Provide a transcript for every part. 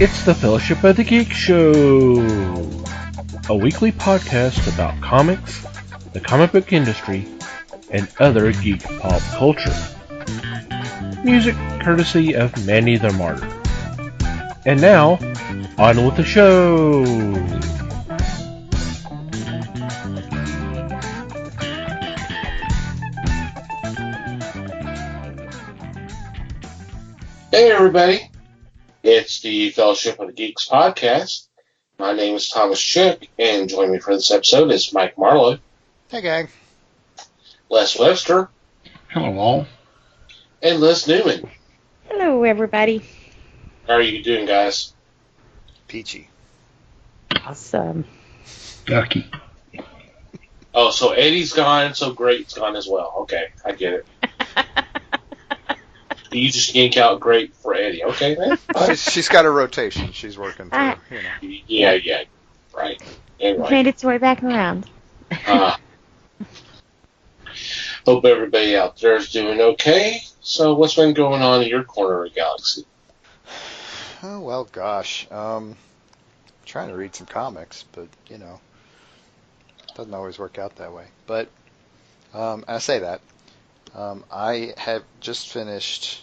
It's the Fellowship of the Geek Show, a weekly podcast about comics, the comic book industry, and other geek pop culture. Music courtesy of Manny the Martyr. And now, on with the show! Hey everybody, it's the Fellowship of the Geeks podcast. My name is Thomas Chick, and joining me for this episode is Mike Marlowe. Hey gang. Les Webster. Hello all. And Liz Newman. Hello, everybody. How are you doing, guys? Peachy. Awesome. Ducky. Oh, so Eddie's gone, so Great's gone as well. Okay, I get it. You just yank out Great for Eddie. Okay, man. She's got a rotation. She's working through, Yeah, right. Anyway. Made its way back around. Hope everybody out there is doing okay. So what's been going on in your corner of the galaxy? Oh, well, gosh. Trying to read some comics, but, it doesn't always work out that way. But I say that. I have just finished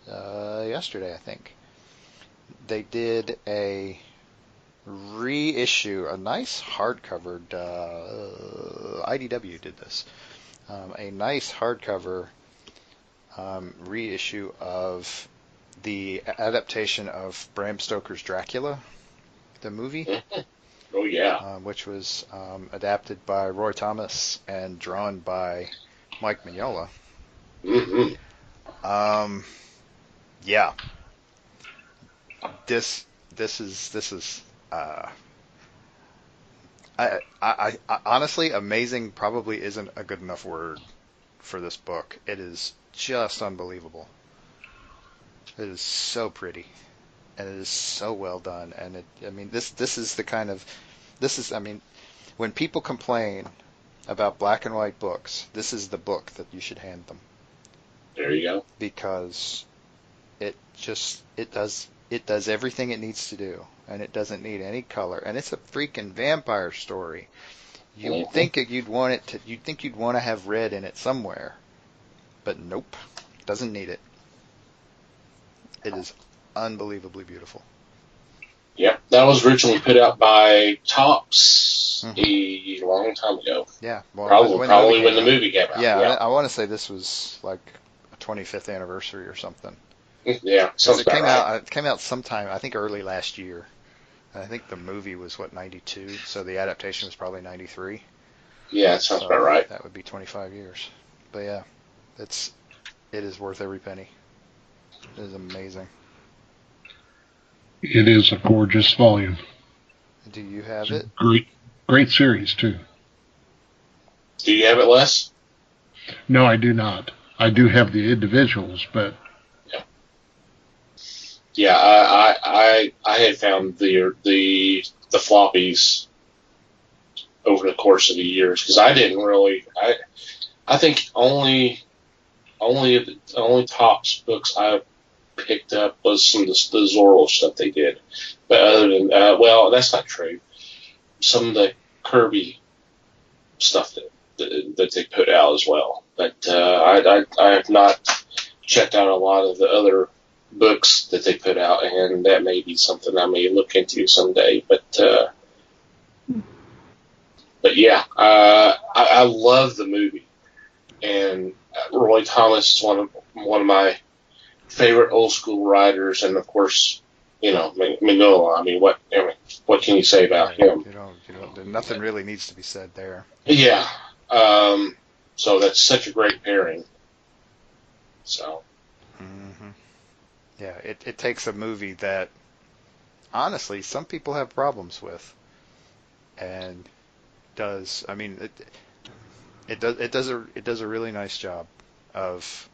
yesterday, I think. They did a reissue, a nice hardcover. IDW did this. A nice hardcover reissue of the adaptation of Bram Stoker's Dracula, the movie. Oh, yeah. Which was adapted by Roy Thomas and drawn by Mike Mignola. Mm-hmm. Yeah. This is I honestly, amazing probably isn't a good enough word for this book. It is just unbelievable. It is so pretty, and it is so well done. And this is the kind of when people complain about black and white books, this is the book that you should hand them. There you go. Because it does everything it needs to do, and it doesn't need any color, and it's a freaking vampire story. You'd think you'd want to have red in it somewhere, but nope, doesn't need it. It is unbelievably beautiful. Yeah, that was originally put out by Topps a long time ago. Yeah, well, probably when the movie came out. Yeah, I want to say this was like a 25th anniversary or something. Yeah, it came out sometime, I think early last year. I think the movie was 92, so the adaptation was probably 93. Yeah, that sounds about right. That would be 25 years. But yeah, it is worth every penny. It is amazing. It is a gorgeous volume. Do you have it? Great series too. Do you have it, Les? No, I do not. I do have the individuals, but yeah, I had found the floppies over the course of the years because I didn't really. I think only Topps books I picked up was some of the Zorro stuff they did, but other than well, that's not true. Some of the Kirby stuff that they put out as well, but I have not checked out a lot of the other books that they put out, and that may be something I may look into someday. But yeah, I love the movie, and Roy Thomas is one of my favorite old school writers, and of course, Mignola. What can you say about him? Nothing really needs to be said there. Yeah. So that's such a great pairing. So. Mm-hmm. Yeah, it takes a movie that, honestly, some people have problems with, and does. I mean, it does a really nice job of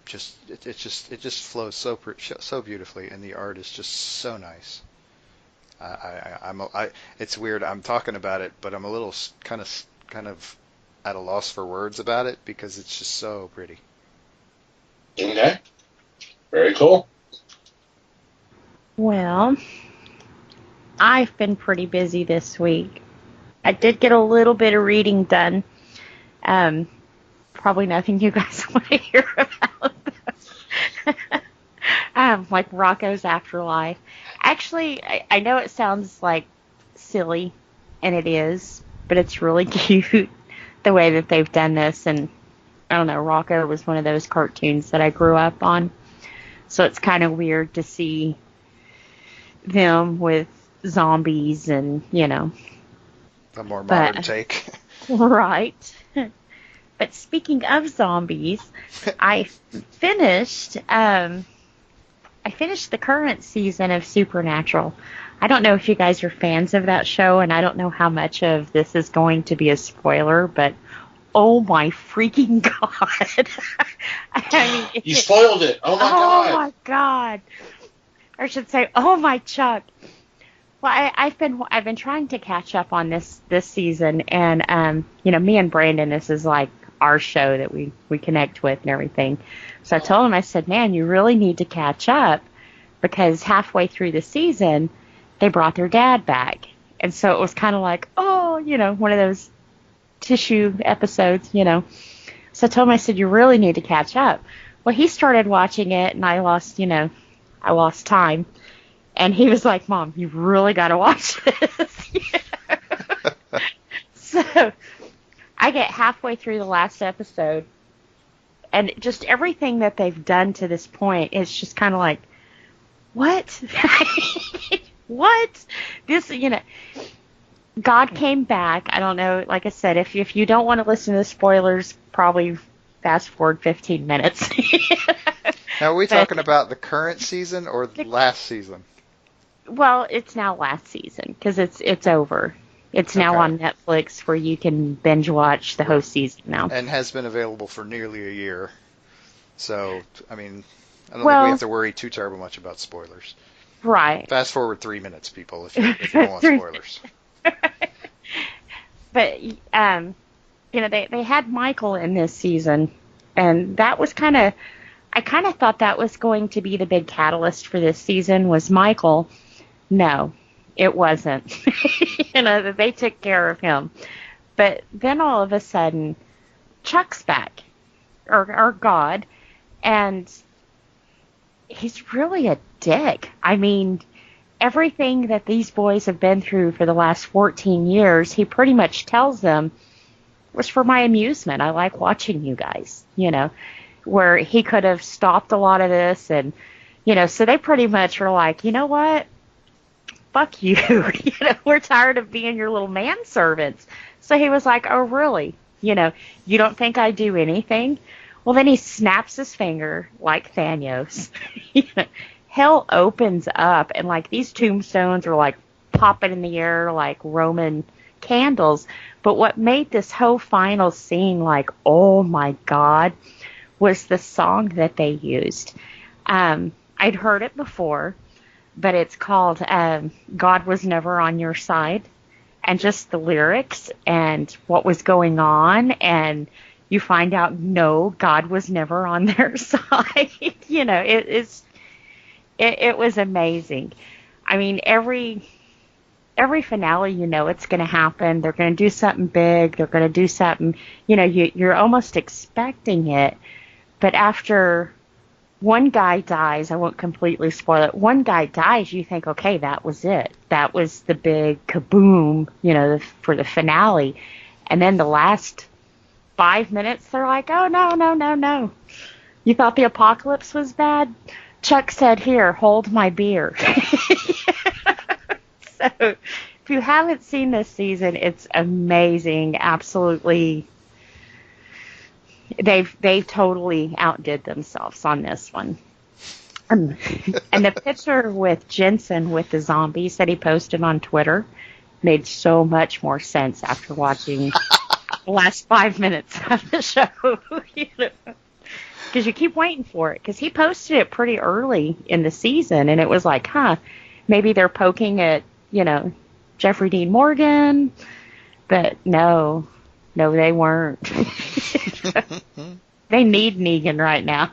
it just flows so beautifully, and the art is just so nice. It's weird. I'm talking about it, but I'm a little kind of at a loss for words about it because it's just so pretty. Okay. Very cool. Well, I've been pretty busy this week. I did get a little bit of reading done. Probably nothing you guys want to hear about. Like Rocco's Afterlife. Actually, I know it sounds like silly, and it is, but it's really cute the way that they've done this. And I don't know, Rocco was one of those cartoons that I grew up on, so it's kind of weird to see them with zombies and, you know. A more modern take. Right. But speaking of zombies, I finished the current season of Supernatural. I don't know if you guys are fans of that show, and I don't know how much of this is going to be a spoiler, but oh my freaking God. I mean, You spoiled it. Oh my God. Oh my God. Or I should say, oh my Chuck. Well, I've been trying to catch up on this season, and you know, me and Brandon, this is like our show that we connect with and everything. So I told him, I said, man, you really need to catch up, because halfway through the season, they brought their dad back. And so it was kind of like, oh, you know, one of those tissue episodes, you know. So I told him, I said, you really need to catch up. Well, he started watching it, and I lost time. And he was like, Mom, you really got to watch this. So I get halfway through the last episode, and just everything that they've done to this point is just kind of like, what? What? This, you know, God came back. I don't know, like I said, if you don't want to listen to the spoilers, probably fast forward 15 minutes. Now, are we talking about the current season or the last season? Well, it's now last season, because it's over. It's now on Netflix, where you can binge watch the whole season now. And has been available for nearly a year. So, I mean, I don't think we have to worry too terribly much about spoilers. Right. Fast forward 3 minutes, people, if you don't want spoilers. But, you know, they had Michael in this season, and that was I kind of thought that was going to be the big catalyst for this season, was Michael. No, it wasn't. You know, they took care of him. But then all of a sudden, Chuck's back, or God, and he's really a dick. I mean, everything that these boys have been through for the last 14 years, he pretty much tells them, was for my amusement. I like watching you guys, you know, where he could have stopped a lot of this. And, you know, so they pretty much were like, you know what? Fuck you. You know, we're tired of being your little manservants. So he was like, oh, really? You know, you don't think I do anything? Well, then he snaps his finger like Thanos. You know, hell opens up, and like these tombstones are like popping in the air like Roman candles. But what made this whole final scene like, oh my God, was the song that they used. I'd heard it before, but it's called God Was Never on Your Side. And just the lyrics and what was going on, and you find out, no, God was never on their side. You know, it was amazing. I mean, every finale, you know, it's going to happen. They're going to do something big. They're going to do something, you know, you're almost expecting it. But after one guy dies, I won't completely spoil it. One guy dies, you think, okay, that was it. That was the big kaboom, you know, for the finale. And then the last 5 minutes, they're like, oh, no. You thought the apocalypse was bad? Chuck said, here, hold my beer. So if you haven't seen this season, it's amazing. Absolutely. They've totally outdid themselves on this one. And the picture with Jensen with the zombies that he posted on Twitter made so much more sense after watching the last 5 minutes of the show. You know? Because you keep waiting for it. Because he posted it pretty early in the season, and it was like, maybe they're poking at, you know, Jeffrey Dean Morgan. But no, No, they weren't. They need Negan right now.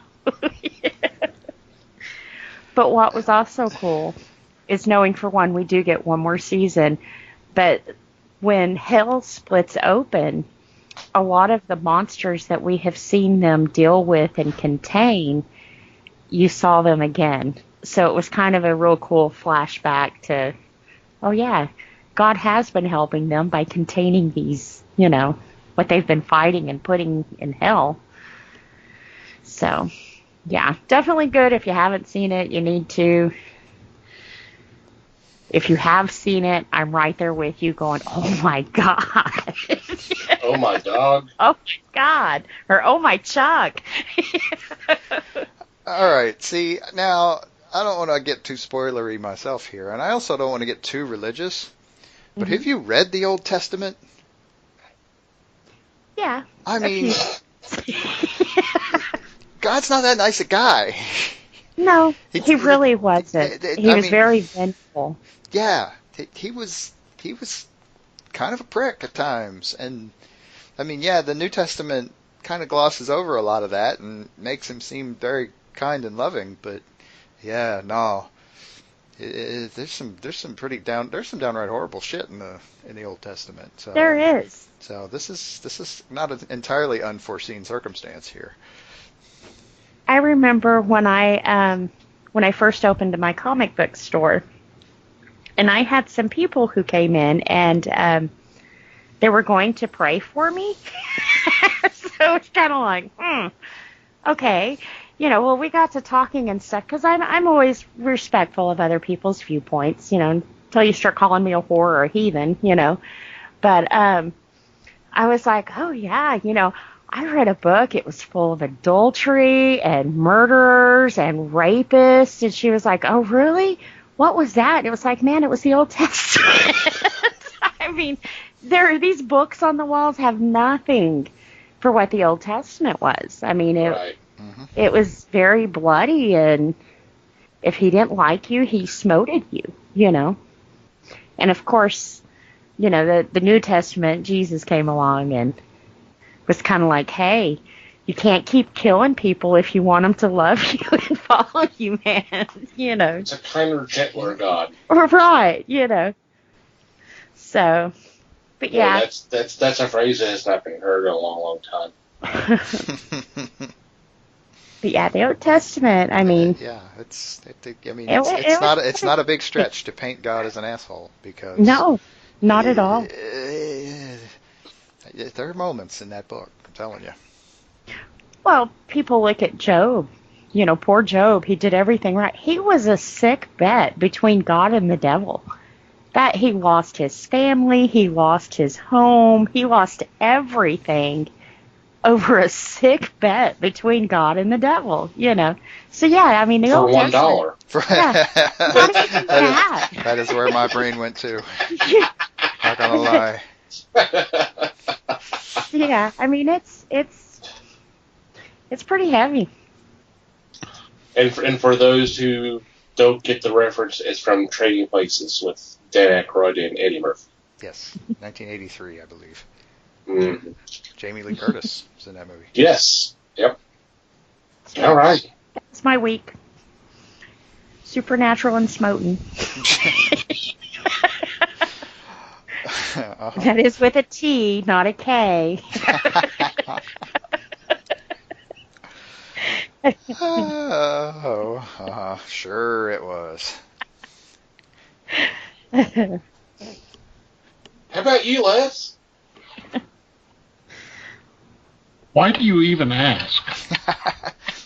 But what was also cool is knowing, for one, we do get one more season, but when hell splits open, a lot of the monsters that we have seen them deal with and contain, you saw them again. So it was kind of a real cool flashback to, oh yeah, God has been helping them by containing these, what they've been fighting and putting in hell. So, yeah, definitely good. If you haven't seen it, you need to. If you have seen it, I'm right there with you going, oh my God. Oh my dog. Oh my God. Or oh my Chuck. All right. See, now, I don't want to get too spoilery myself here, and I also don't want to get too religious, but have you read the Old Testament? Yeah. I mean, God's not that nice a guy. No, he really wasn't. He was very vengeful. Yeah, he was kind of a prick at times, and I mean, yeah, the New Testament kind of glosses over a lot of that and makes him seem very kind and loving, but yeah, no, there's some downright horrible shit in the Old Testament. So, there is. So this is not an entirely unforeseen circumstance here. I remember when I first opened my comic book store, and I had some people who came in, and they were going to pray for me. So it's kind of like, okay, well, we got to talking and stuff, because I'm always respectful of other people's viewpoints, until you start calling me a whore or a heathen, But I was like, oh yeah, I read a book. It was full of adultery and murderers and rapists. And she was like, oh, really? What was that? And it was like, man, it was the Old Testament. I mean, these books on the walls have nothing for what the Old Testament was. I mean, it was very bloody, and if he didn't like you, he smoted you, And of course, the New Testament, Jesus came along and was kind of like, hey, you can't keep killing people if you want them to love you and follow you, man. It's a kinder, gentler God. Right, So, but yeah. Well, that's a phrase that has not been heard in a long, long time. But yeah, the Old Testament, I mean. Yeah, it's not a big stretch to paint God as an asshole, because. No, not at all. There are moments in that book, I'm telling you. Well, people look at Job. Poor Job, he did everything right. He was a sick bet between God and the devil. That he lost his family, he lost his home, he lost everything over a sick bet between God and the devil, So yeah, I mean, the for Old $1. Yeah, not even that is where my brain went to. Not gonna lie. Yeah, I mean, it's pretty heavy. And for those who don't get the reference, it's from Trading Places with Dan Aykroyd and Eddie Murphy. Yes, 1983, I believe. Mm-hmm. Jamie Lee Curtis was in that movie. Yes. Yep. All right. That's my week. Supernatural and Smoten. Uh-huh. That is with a T, not a K. Sure it was. How about you, Les? Why do you even ask?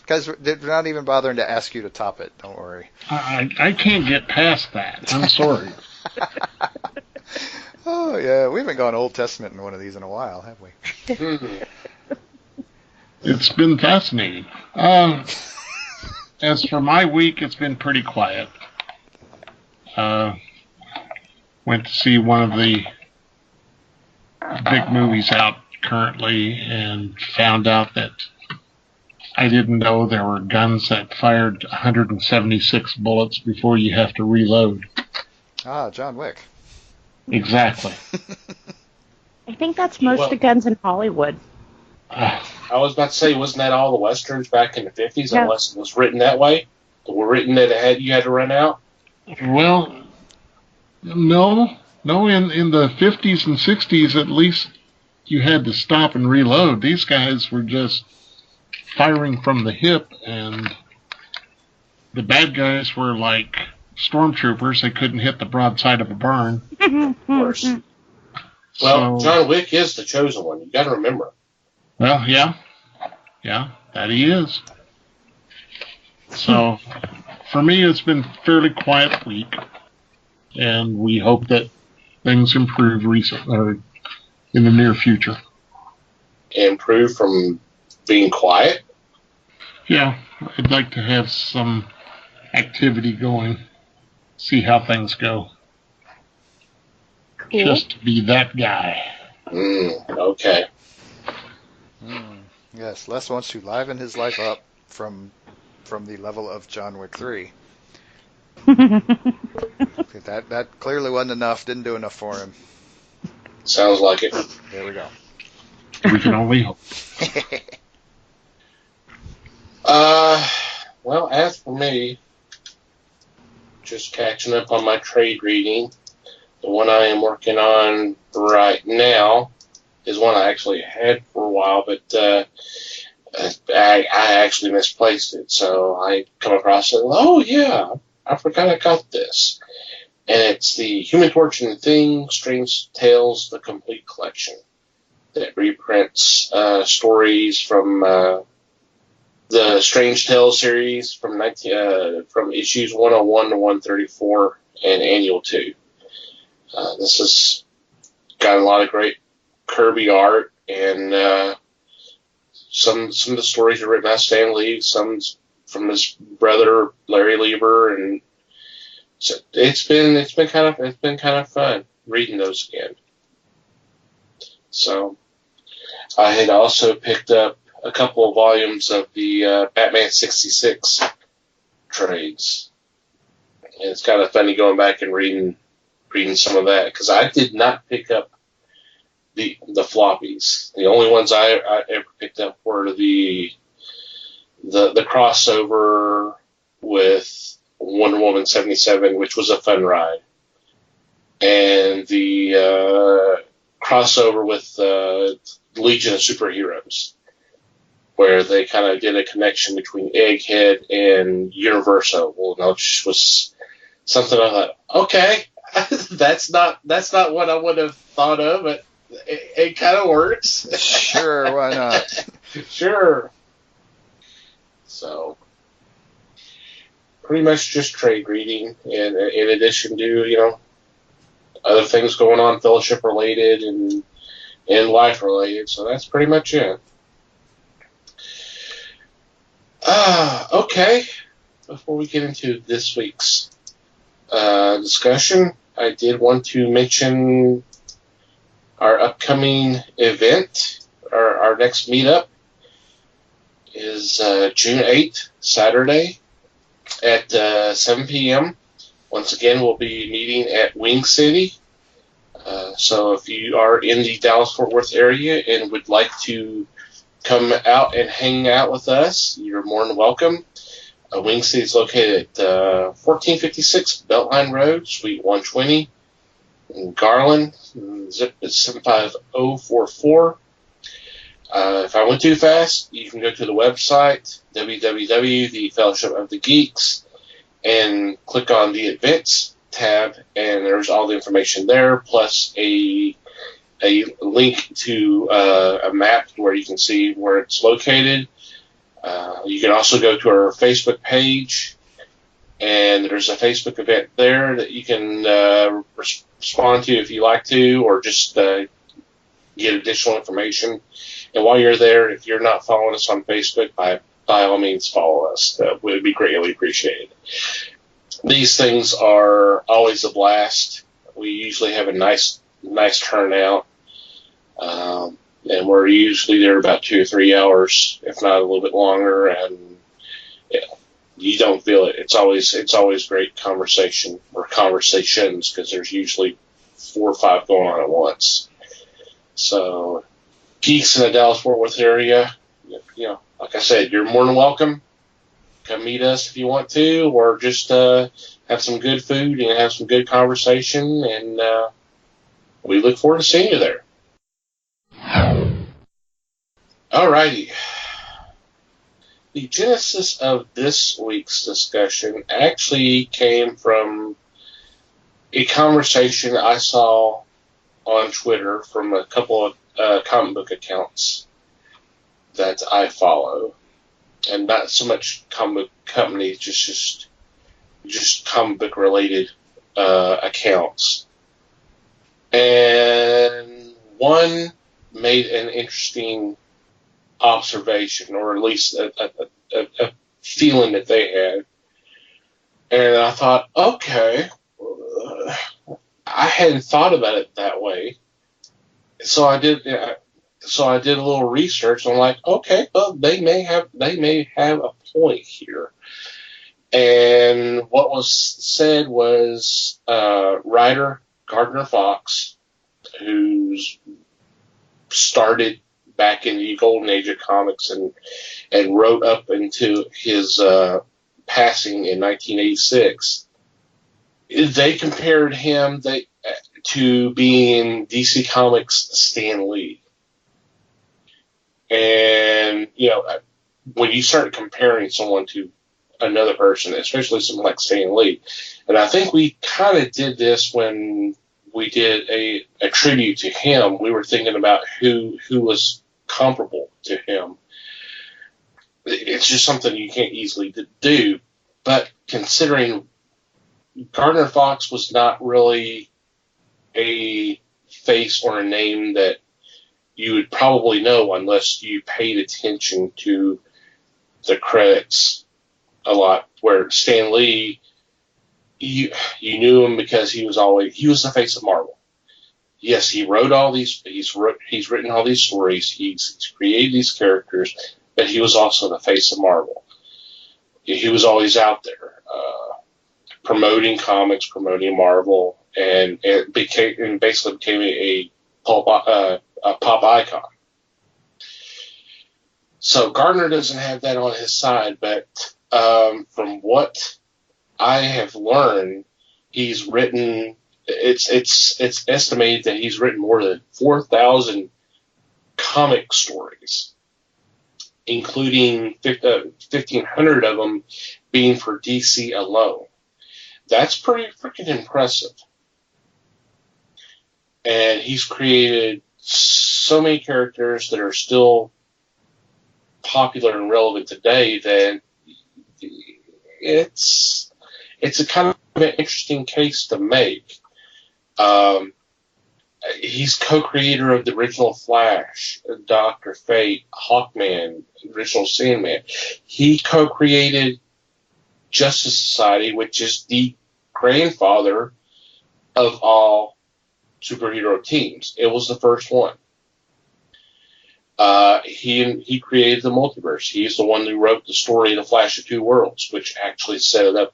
Because they're not even bothering to ask you to top it. Don't worry. I can't get past that. I'm sorry. Oh, yeah. We haven't gone Old Testament in one of these in a while, have we? It's been fascinating. As for my week, it's been pretty quiet. Went to see one of the big movies out currently and found out that I didn't know there were guns that fired 176 bullets before you have to reload. Ah, John Wick. Exactly. I think that's most of the guns in Hollywood. I was about to say, wasn't that all the westerns back in the 50s, Yeah. unless it was written that way? They were written that you had to run out? Well, no. In the 50s and 60s, at least, you had to stop and reload. These guys were just firing from the hip, and the bad guys were like stormtroopers. They couldn't hit the broadside of a barn. Of course. Well, John Wick is the chosen one. You got to remember. Well, yeah, that he is. So, for me, it's been a fairly quiet week, and we hope that things improve in the near future. Improve from being quiet? Yeah, I'd like to have some activity going, see how things go. Cool. Just to be that guy. Okay. Yes, Les wants to liven his life up from the level of John Wick 3. That clearly wasn't enough. Didn't do enough for him. Sounds like it. There we go. We can only hope. Well, as for me, just catching up on my trade reading. The one I am working on right now is one I actually had for a while, but I actually misplaced it. So I come across it. Oh yeah, I forgot I got this, and it's the Human Torch and the Thing: Strange Tales, the Complete Collection, that reprints stories from the Strange Tales series from issues 101 to 134 and Annual 2. This has got a lot of great Kirby art, and some of the stories are written by Stan Lee, some from his brother Larry Lieber, and so it's been kind of fun reading those again. So I had also picked up a couple of volumes of the Batman 66 trades, and it's kind of funny going back and reading some of that, because I did not pick up the floppies. The only ones I ever picked up were the crossover with Wonder Woman 77, which was a fun ride, and the crossover with Legion of Superheroes, where they kind of did a connection between Egghead and Universal, which was something I thought, okay, that's not what I would have thought of, but it kind of works. Sure, why not? Sure. So, pretty much just trade reading, and in addition to, other things going on, fellowship related and life related. So that's pretty much it. Okay. Before we get into this week's discussion, I did want to mention our upcoming event. Our next meetup is June 8th, Saturday at 7 p.m. Once again, we'll be meeting at Wing City. So if you are in the Dallas-Fort Worth area and would like to come out and hang out with us, you're more than welcome. Wing City is located at 1456 Beltline Road, Suite 120 in Garland. Zip is 75044. If I went too fast, you can go to the website, www.thefellowshipofthegeeks, and click on the events tab, and there's all the information there, plus a link to a map where you can see where it's located. You can also go to our Facebook page, and there's a Facebook event there that you can respond to if you like to, or just get additional information. And while you're there, if you're not following us on Facebook, by all means follow us. That would be greatly appreciated. These things are always a blast. We usually have a nice turnout. And we're usually there about 2 or 3 hours, if not a little bit longer, and you don't feel it. It's always great conversation or conversations, because there's usually 4 or 5 going on at once. So, geeks in the Dallas-Fort Worth area, like I said, you're more than welcome. Come meet us if you want to, or just have some good food and have some good conversation, and we look forward to seeing you there. Alrighty. The genesis of this week's discussion actually came from a conversation I saw on Twitter from a couple of comic book accounts that I follow, and not so much comic book companies, just comic book related accounts. And one made an interesting observation, or at least a feeling that they had, and I thought, okay, I hadn't thought about it that way. So I did a little research. And I'm like, okay, well, they may have a point here. And what was said was writer Gardner Fox, who's started back in the golden age of comics and wrote up into his passing in 1986. They compared him to being DC Comics' Stan Lee. And, when you start comparing someone to another person, especially someone like Stan Lee, and I think we kind of did this when we did a tribute to him. We were thinking about who was comparable to him. It's just something you can't easily do. But considering Gardner Fox was not really a face or a name that you would probably know unless you paid attention to the credits a lot, where Stan Lee, you knew him because he was the face of Marvel. Yes, he wrote all these. He's written all these stories. He's created these characters, but he was also the face of Marvel. He was always out there promoting comics, promoting Marvel, and basically became a pop icon. So Gardner doesn't have that on his side, but from what I have learned, he's written. It's estimated that he's written more than 4,000 comic stories, including 1,500 of them being for DC alone. That's pretty freaking impressive. And he's created so many characters that are still popular and relevant today that it's a kind of an interesting case to make. He's co-creator of the original Flash, Dr. Fate, Hawkman, original Sandman. He co-created Justice Society, which is the grandfather of all superhero teams. It was the first one. He created the multiverse. He's the one who wrote the story of the Flash of Two Worlds, which actually set it up,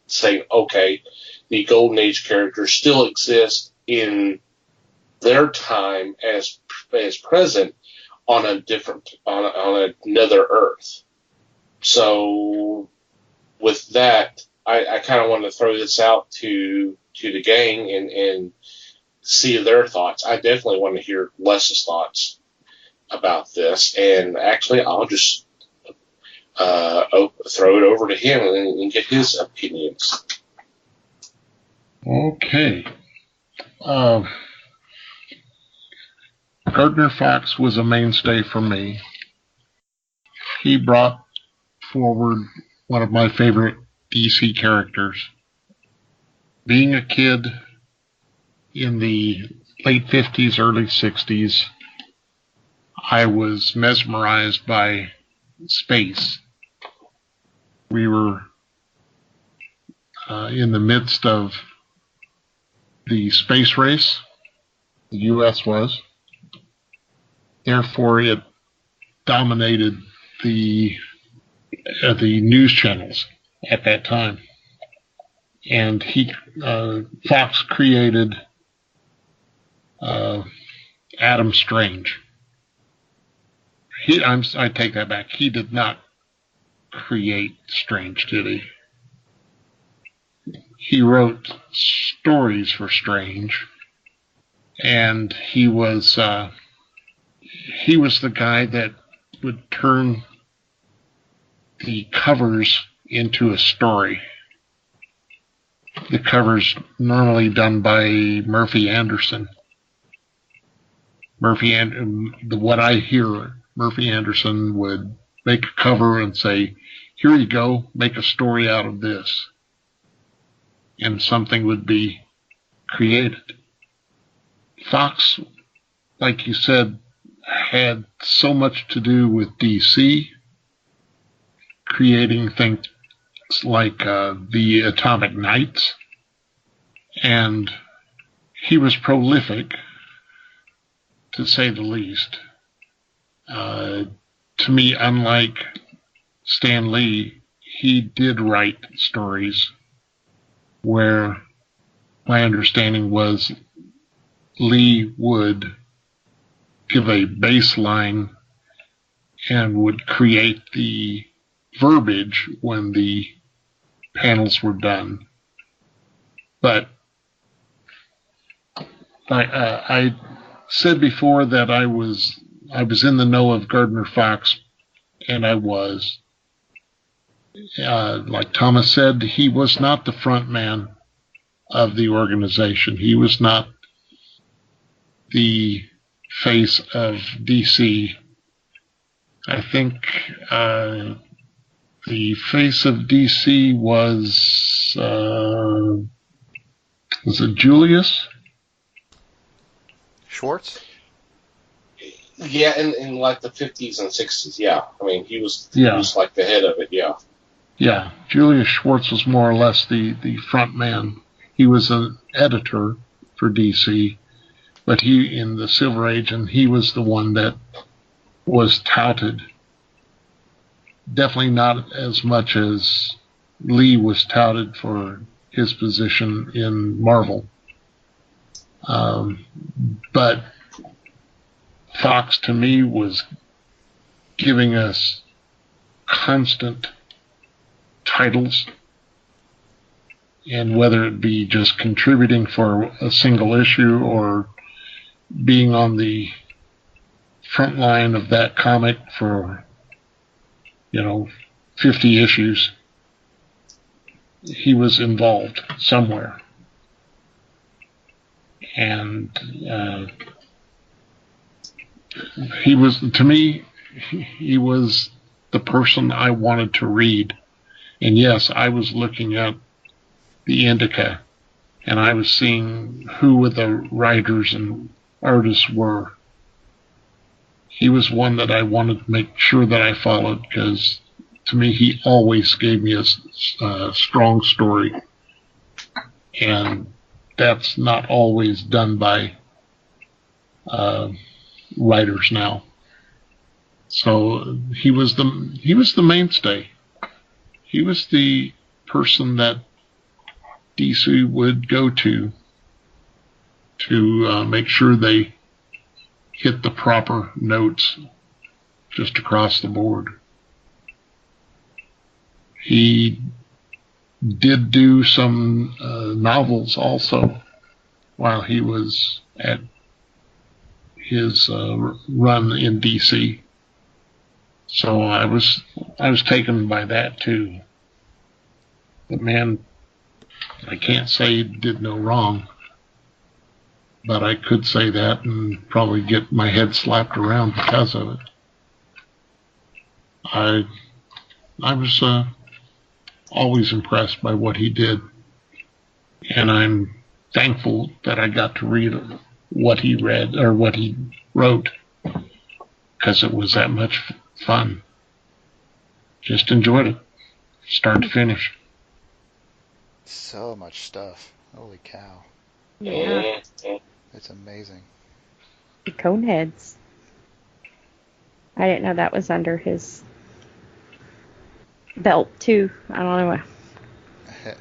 saying, okay, the Golden Age characters still exist in their time as present on another Earth. So with that, I kind of wanted to throw this out to the gang and see their thoughts. I definitely want to hear Les's thoughts about this, and actually I'll just throw it over to him and get his opinions. Okay. Gardner Fox was a mainstay for me. He brought forward one of my favorite DC characters. Being a kid in the late 50s, early 60s, I was mesmerized by space. We were in the midst of the space race. The U.S. was. Therefore, it dominated the news channels at that time. And Fox created Adam Strange. I take that back. He did not create Strange, did he? He wrote stories for Strange, and he was the guy that would turn the covers into a story. The covers normally done by Murphy Anderson. What I hear, Murphy Anderson would make a cover and say, "Here you go, make a story out of this," and something would be created. Fox, like you said, had so much to do with DC, creating things like the Atomic Knights, and he was prolific, to say the least. To me, unlike Stan Lee, he did write stories where my understanding was Lee would give a baseline and would create the verbiage when the panels were done. But I said before that I was in the know of Gardner Fox, and I was. Like Thomas said, he was not the front man of the organization. He was not the face of DC. I think the face of DC was it Julius Schwartz? Yeah, in like the 50s and 60s, yeah. I mean, he was like the head of it, yeah. Yeah, Julius Schwartz was more or less the front man. He was an editor for DC, but he in the Silver Age, and he was the one that was touted. Definitely not as much as Lee was touted for his position in Marvel. But Fox, to me, was giving us constant titles, and whether it be just contributing for a single issue or being on the front line of that comic for 50 issues, he was involved somewhere. And he was, to me, he was the person I wanted to read. And yes, I was looking at the Indica, and I was seeing who the writers and artists were. He was one that I wanted to make sure that I followed, because to me, he always gave me a strong story. And that's not always done by writers now. So he was the mainstay. He was the person that DC would go to make sure they hit the proper notes just across the board. He did do some novels also while he was at his run in DC. So I was taken by that too. But man, I can't say he did no wrong, but I could say that and probably get my head slapped around because of it. I was always impressed by what he did, and I'm thankful that I got to read what he read or what he wrote, because it was that much fun. Just enjoyed it, start to finish. So much stuff. Holy cow. Yeah. It's amazing. The Coneheads. I didn't know that was under his belt, too. I don't know.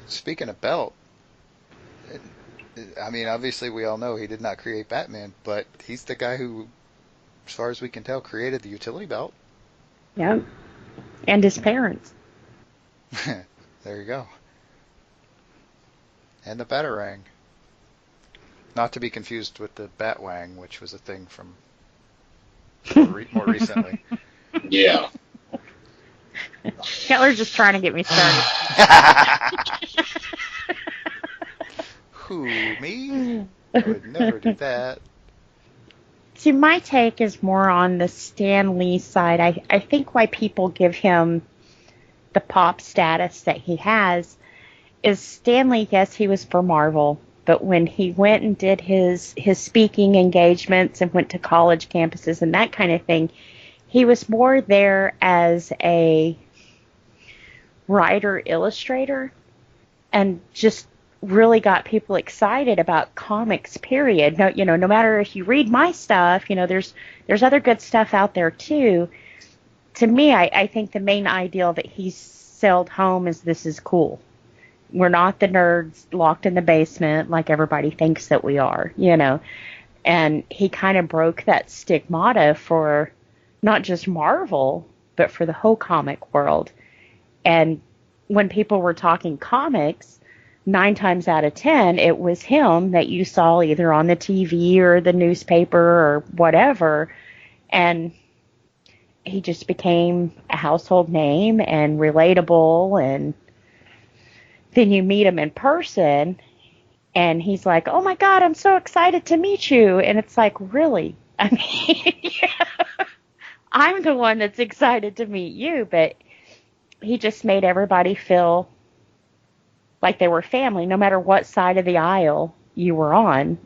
Speaking of belt, I mean, obviously we all know he did not create Batman, but he's the guy who, as far as we can tell, created the utility belt. Yep. And his parents. There you go. And the Batarang. Not to be confused with the Batwang, which was a thing from more recently. Yeah. Keller's just trying to get me started. Who, me? I would never do that. See, my take is more on the Stan Lee side. I think why people give him the pop status that he has is Stan Lee, yes, he was for Marvel, but when he went and did his speaking engagements and went to college campuses and that kind of thing, he was more there as a writer-illustrator and just really got people excited about comics, period. No matter if you read my stuff, there's other good stuff out there too. To me, I think the main ideal that he's sailed home is this is cool. We're not the nerds locked in the basement like everybody thinks that we are, And he kind of broke that stigmata for not just Marvel, but for the whole comic world. And when people were talking comics, 9 times out of 10, it was him that you saw either on the TV or the newspaper or whatever. And he just became a household name and relatable. And then you meet him in person and he's like, oh my God, I'm so excited to meet you. And it's like, really? I mean, yeah, I'm the one that's excited to meet you. But he just made everybody feel like they were family, no matter what side of the aisle you were on.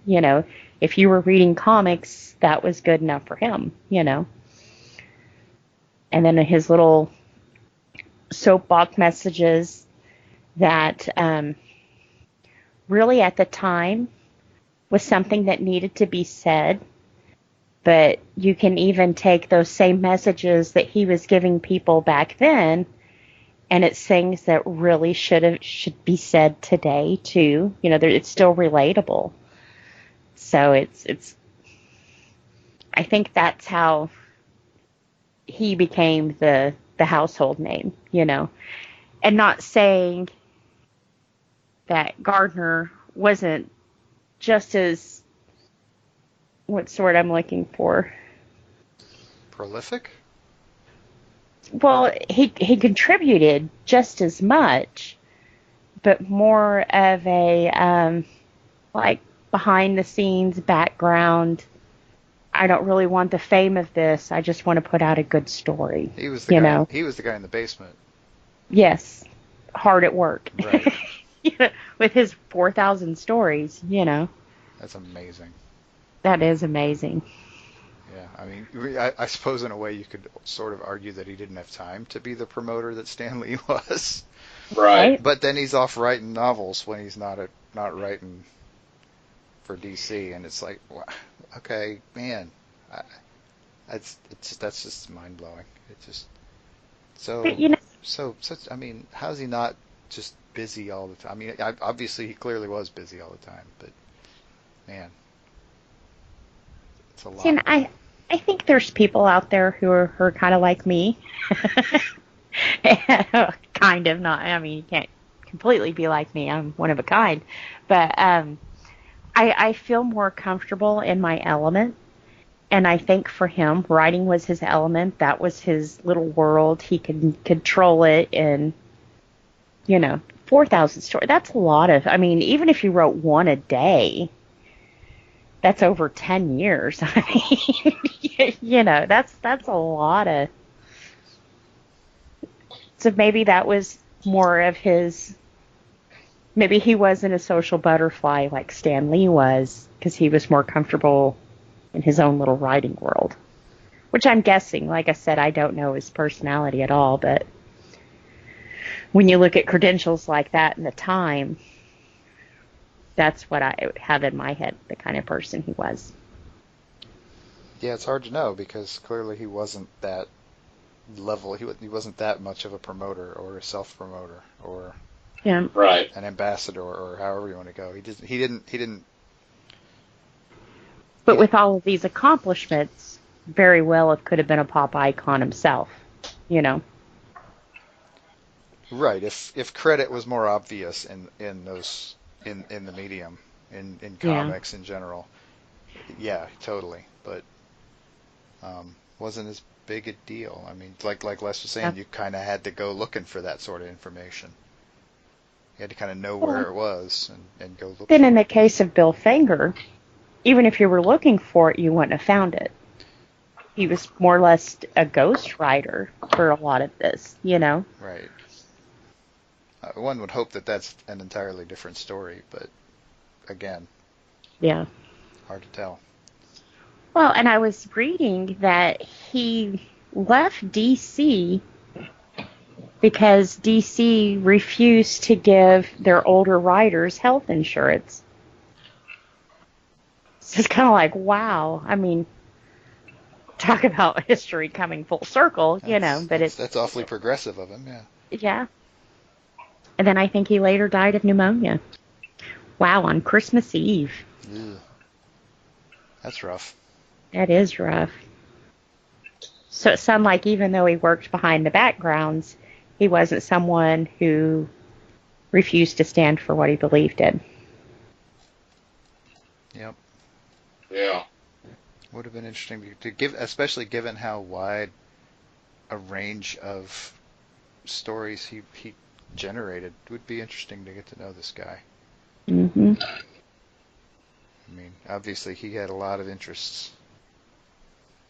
If you were reading comics, that was good enough for him, And then his little soapbox messages that really at the time was something that needed to be said. But you can even take those same messages that he was giving people back then, and it's things that really should be said today too. It's still relatable. So it's. I think that's how he became the household name, and not saying that Gardner wasn't just as, what's the word I'm looking for? Prolific? Well, he contributed just as much, but more of a like behind the scenes background. I don't really want the fame of this. I just want to put out a good story. He was the guy. He was the guy in the basement. Yes, hard at work. Right. With his 4,000 stories. That's amazing. That is amazing. Yeah, I mean, I suppose in a way you could sort of argue that he didn't have time to be the promoter that Stan Lee was. Right. But then he's off writing novels when he's not writing for DC, and it's like, okay, man, that's just mind blowing. It's just such. I mean, how's he not just busy all the time? I mean, obviously he clearly was busy all the time, but man, it's a lot. See, I think there's people out there who are kind of like me. Kind of, not. I mean, you can't completely be like me. I'm one of a kind. But I feel more comfortable in my element. And I think for him, writing was his element. That was his little world. He could control it. And, 4,000 stories. That's a lot of, I mean, even if you wrote one a day, that's over 10 years. I mean, that's a lot of. So maybe that was more of his. Maybe he wasn't a social butterfly like Stan Lee was, because he was more comfortable in his own little writing world. Which I'm guessing, like I said, I don't know his personality at all, but when you look at credentials like that in the time, that's what I have in my head, the kind of person he was. Yeah, it's hard to know because clearly he wasn't that level. He wasn't that much of a promoter or a self-promoter or Yeah. Right. an ambassador or however you want to go. He didn't. But with all of these accomplishments, very well it could have been a pop icon himself, you know. Right. If credit was more obvious in the medium in Yeah. comics in general, yeah, totally. But wasn't as big a deal. I mean, like Les was saying, Yeah. you kind of had to go looking for that sort of information. You had to kind of know where it was and go look. Then for in it. the case of Bill Finger, even if you were looking for it, you wouldn't have found it. He was more or less a ghostwriter for a lot of this, you know. Right. One would hope that that's an entirely different story, but again, Yeah. hard to tell. Well, and I was reading that he left DC because DC refused to give their older writers health insurance. So it's kind of like, wow. I mean, talk about history coming full circle, you know, but that's awfully progressive of him, yeah. yeah. And then I think he later died of pneumonia. Wow, on Christmas Eve. Ugh. That's rough. That is rough. So it sounded like even though he worked behind the backgrounds, he wasn't someone who refused to stand for what he believed in. Yep. Yeah. Would have been interesting to give, especially given how wide a range of stories he generated. It would be interesting to get to know this guy. Mm-hmm. I mean, obviously he had a lot of interests.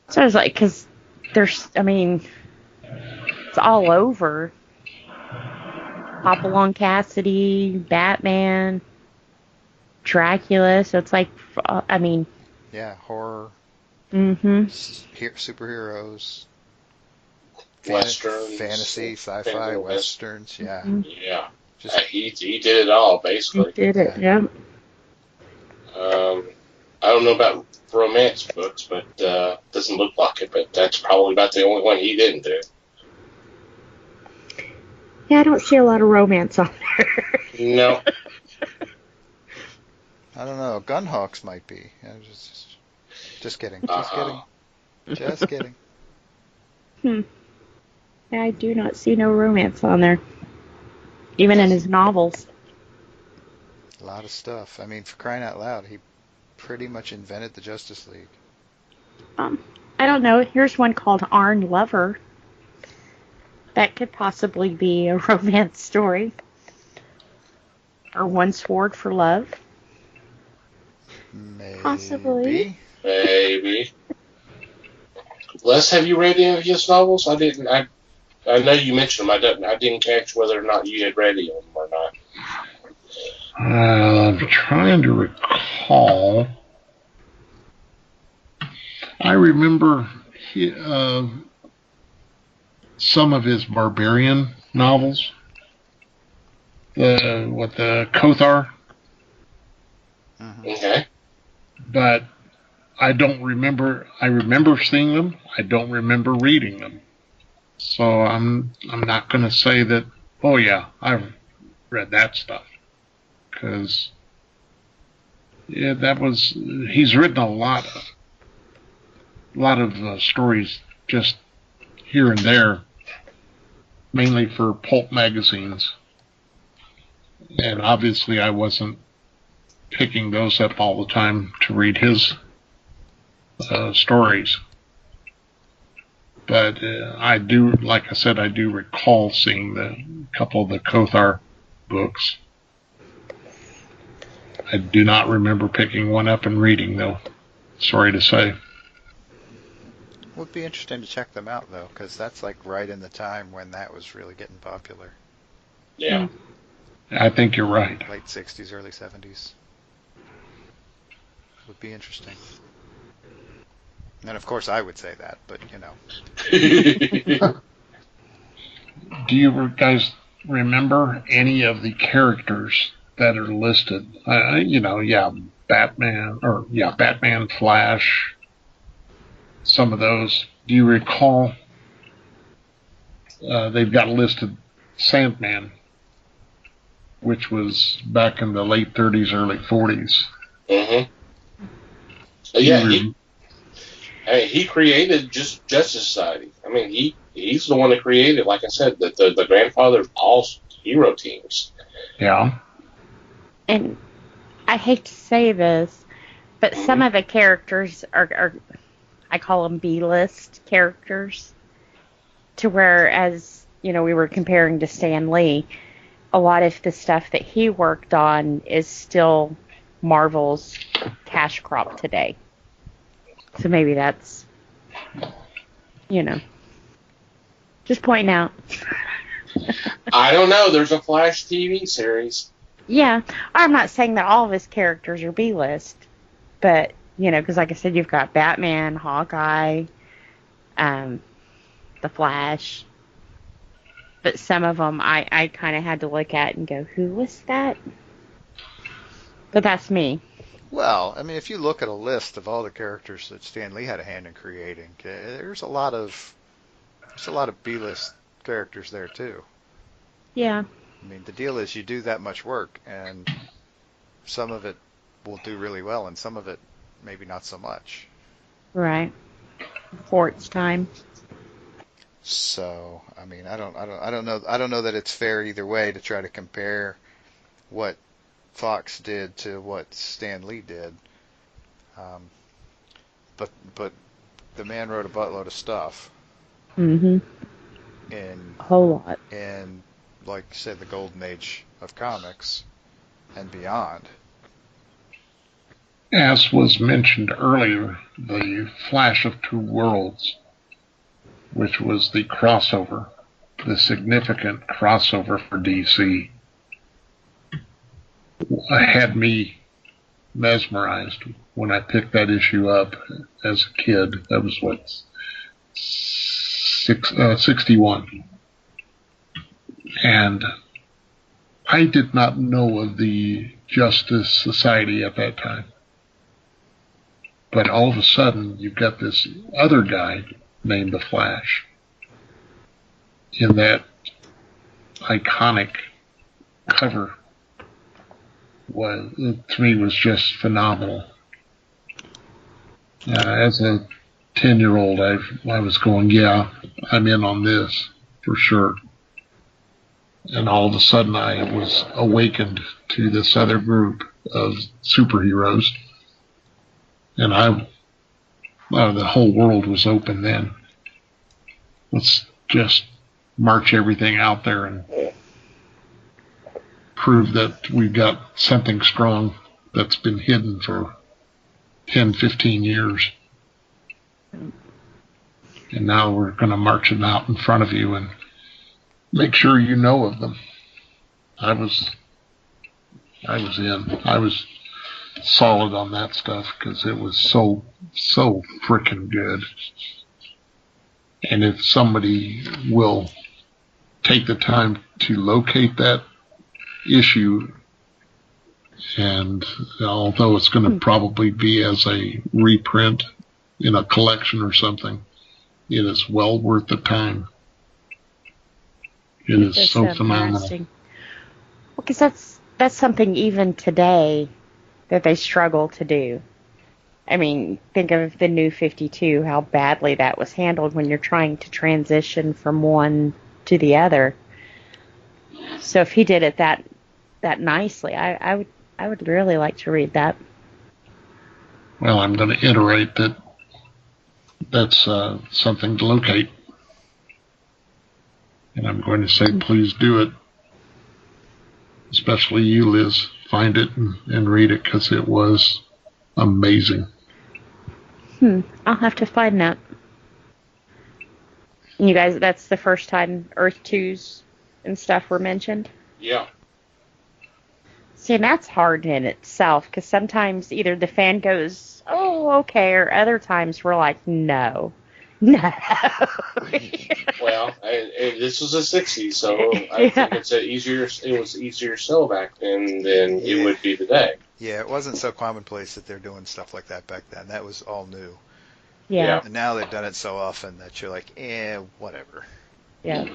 So I was like, because there's, I mean, it's all over. Hopalong Cassidy, Batman, Dracula. So it's like, I mean. Yeah, horror. Mm-hmm. Superheroes. Westerns. Fantasy, sci-fi, westerns. Yeah. Mm-hmm. Yeah. Just He did it all, basically. He did it, yeah. I don't know about romance books, but doesn't look like it. But that's probably about the only one he didn't do. Yeah, I don't see a lot of romance on there. No. I don't know. Gunhawks might be. Yeah, just kidding. Just Uh-huh. kidding. Just kidding. I do not see no romance on there. Even in his novels. A lot of stuff. I mean, for crying out loud, he pretty much invented the Justice League. I don't know. Here's one called Arn Lover. That could possibly be a romance story. Or One Sword for Love. Maybe. Possibly. Maybe. Les, have you read any of his novels? I didn't. I know you mentioned them. I didn't catch whether or not you had read any of them or not. I'm trying to recall. I remember some of his barbarian novels. The Kothar. Mm-hmm. Okay. But I don't remember. I remember seeing them. I don't remember reading them. So I'm not going to say that. Oh yeah, I've read that stuff because that was. He's written a lot of stories just here and there, mainly for pulp magazines, and obviously I wasn't picking those up all the time to read his stories. But I do, like I said, I do recall seeing a couple of the Kothar books. I do not remember picking one up and reading, though. Sorry to say. Would be interesting to check them out, though, because that's like right in the time when that was really getting popular. Yeah. I think you're right. Late 60s, early 70s. Would be interesting. And of course I would say that, but you know. Do you guys remember any of the characters that are listed? Batman, Flash, some of those. Do you recall? They've got listed Sandman. which was back in the late 30s, early 40s. Mm-hmm. Yeah, he created Justice Society. I mean, he's the one that created, like I said, the grandfather of all hero teams. Yeah. And I hate to say this, but some of the characters are I call them B-list characters. To where, as you know, we were comparing to Stan Lee, a lot of the stuff that he worked on is still Marvel's cash crop today. So maybe that's, just pointing out. I don't know. There's a Flash TV series. Yeah, I'm not saying that all of his characters are B-list, but, because like I said, you've got Batman, Hawkeye, The Flash, but some of them I kind of had to look at and go, who was that? But that's me. Well, I mean, if you look at a list of all the characters that Stan Lee had a hand in creating, there's a lot of B-list characters there too. Yeah. I mean, the deal is you do that much work, and some of it will do really well, and some of it maybe not so much. Right. For its time. So, I mean, I don't know that it's fair either way to try to compare what Fox did to what Stan Lee did. But the man wrote a buttload of stuff. Mm-hmm. In a whole lot. In, like you said, the golden age of comics and beyond. As was mentioned earlier, the Flash of Two Worlds, which was the crossover, the significant crossover for DC, had me mesmerized when I picked that issue up as a kid. That was 61. And I did not know of the Justice Society at that time. But all of a sudden, you've got this other guy named the Flash in that iconic cover. To me, was just phenomenal. As a 10-year-old, I was going, yeah, I'm in on this for sure. And all of a sudden, I was awakened to this other group of superheroes, and the whole world was open then. Let's just march everything out there and prove that we've got something strong that's been hidden for 10, 15 years. And now we're going to march them out in front of you and make sure you know of them. I was in. I was solid on that stuff because it was so freaking good. And if somebody will take the time to locate that issue, and although it's going to probably be as a reprint in a collection or something, it is well worth the time. It is so phenomenal. Well, because that's something even today that they struggle to do. I mean, think of the New 52, how badly that was handled when you're trying to transition from one to the other. So if he did it that nicely, I would really like to read that. Well, I'm going to iterate that that's something to locate. And I'm going to say, please do it. Especially you, Liz. Find it and read it because it was amazing. I'll have to find that. And you guys, that's the first time Earth 2s and stuff were mentioned? Yeah. See, and that's hard in itself because sometimes either the fan goes, oh, okay, or other times we're like, no. Well, this was the 60s, so I think it was easier sell back then than it would be today. Yeah, it wasn't so commonplace that they're doing stuff like that back then. That was all new. Yeah. And now they've done it so often that you're like, whatever. Yeah.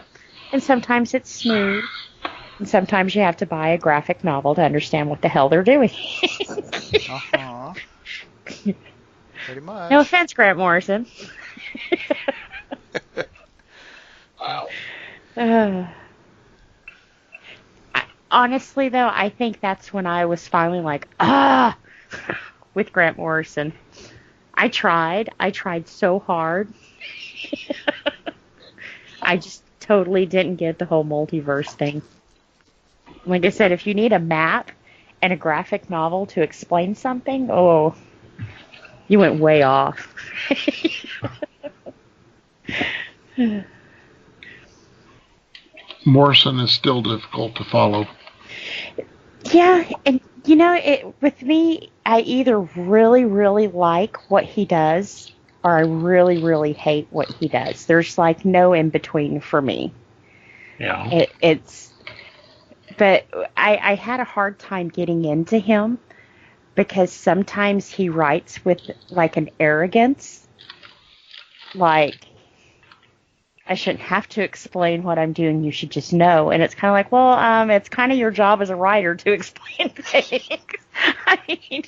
And sometimes it's smooth. And sometimes you have to buy a graphic novel to understand what the hell they're doing. Uh-huh. Pretty much. No offense, Grant Morrison. Wow. Honestly, though, I think that's when I was finally like, with Grant Morrison. I tried so hard. I just totally didn't get the whole multiverse thing. Like I said, if you need a map and a graphic novel to explain something, oh, you went way off. Morrison is still difficult to follow. Yeah, and with me, I either really, really like what he does, or I really, really hate what he does. There's like no in between for me. Yeah. But I had a hard time getting into him because sometimes he writes with like an arrogance, like, I shouldn't have to explain what I'm doing. You should just know. And it's kind of like, well, it's kind of your job as a writer to explain things. I mean,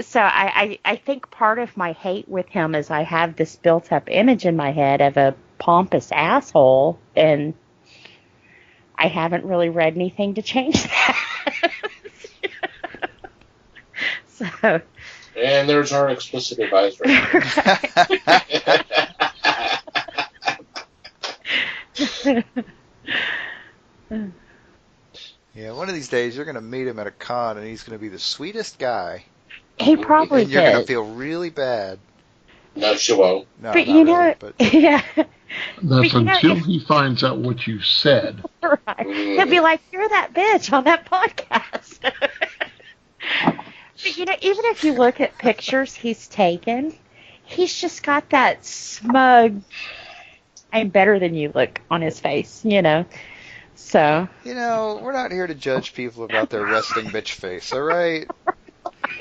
So I think part of my hate with him is I have this built-up image in my head of a pompous asshole, and I haven't really read anything to change that. So. And there's our explicit advisory. Yeah, one of these days you're going to meet him at a con, and he's going to be the sweetest guy. He probably And you're going to did. feel really bad. No, she won't. No, But not really, but yeah. That's But until he finds out what you said. Right. He'll be like, "You're that bitch on that podcast." But even if you look at pictures he's taken, he's just got that smug, "I'm better than you" look on his face, So. we're not here to judge people about their resting bitch face, all right?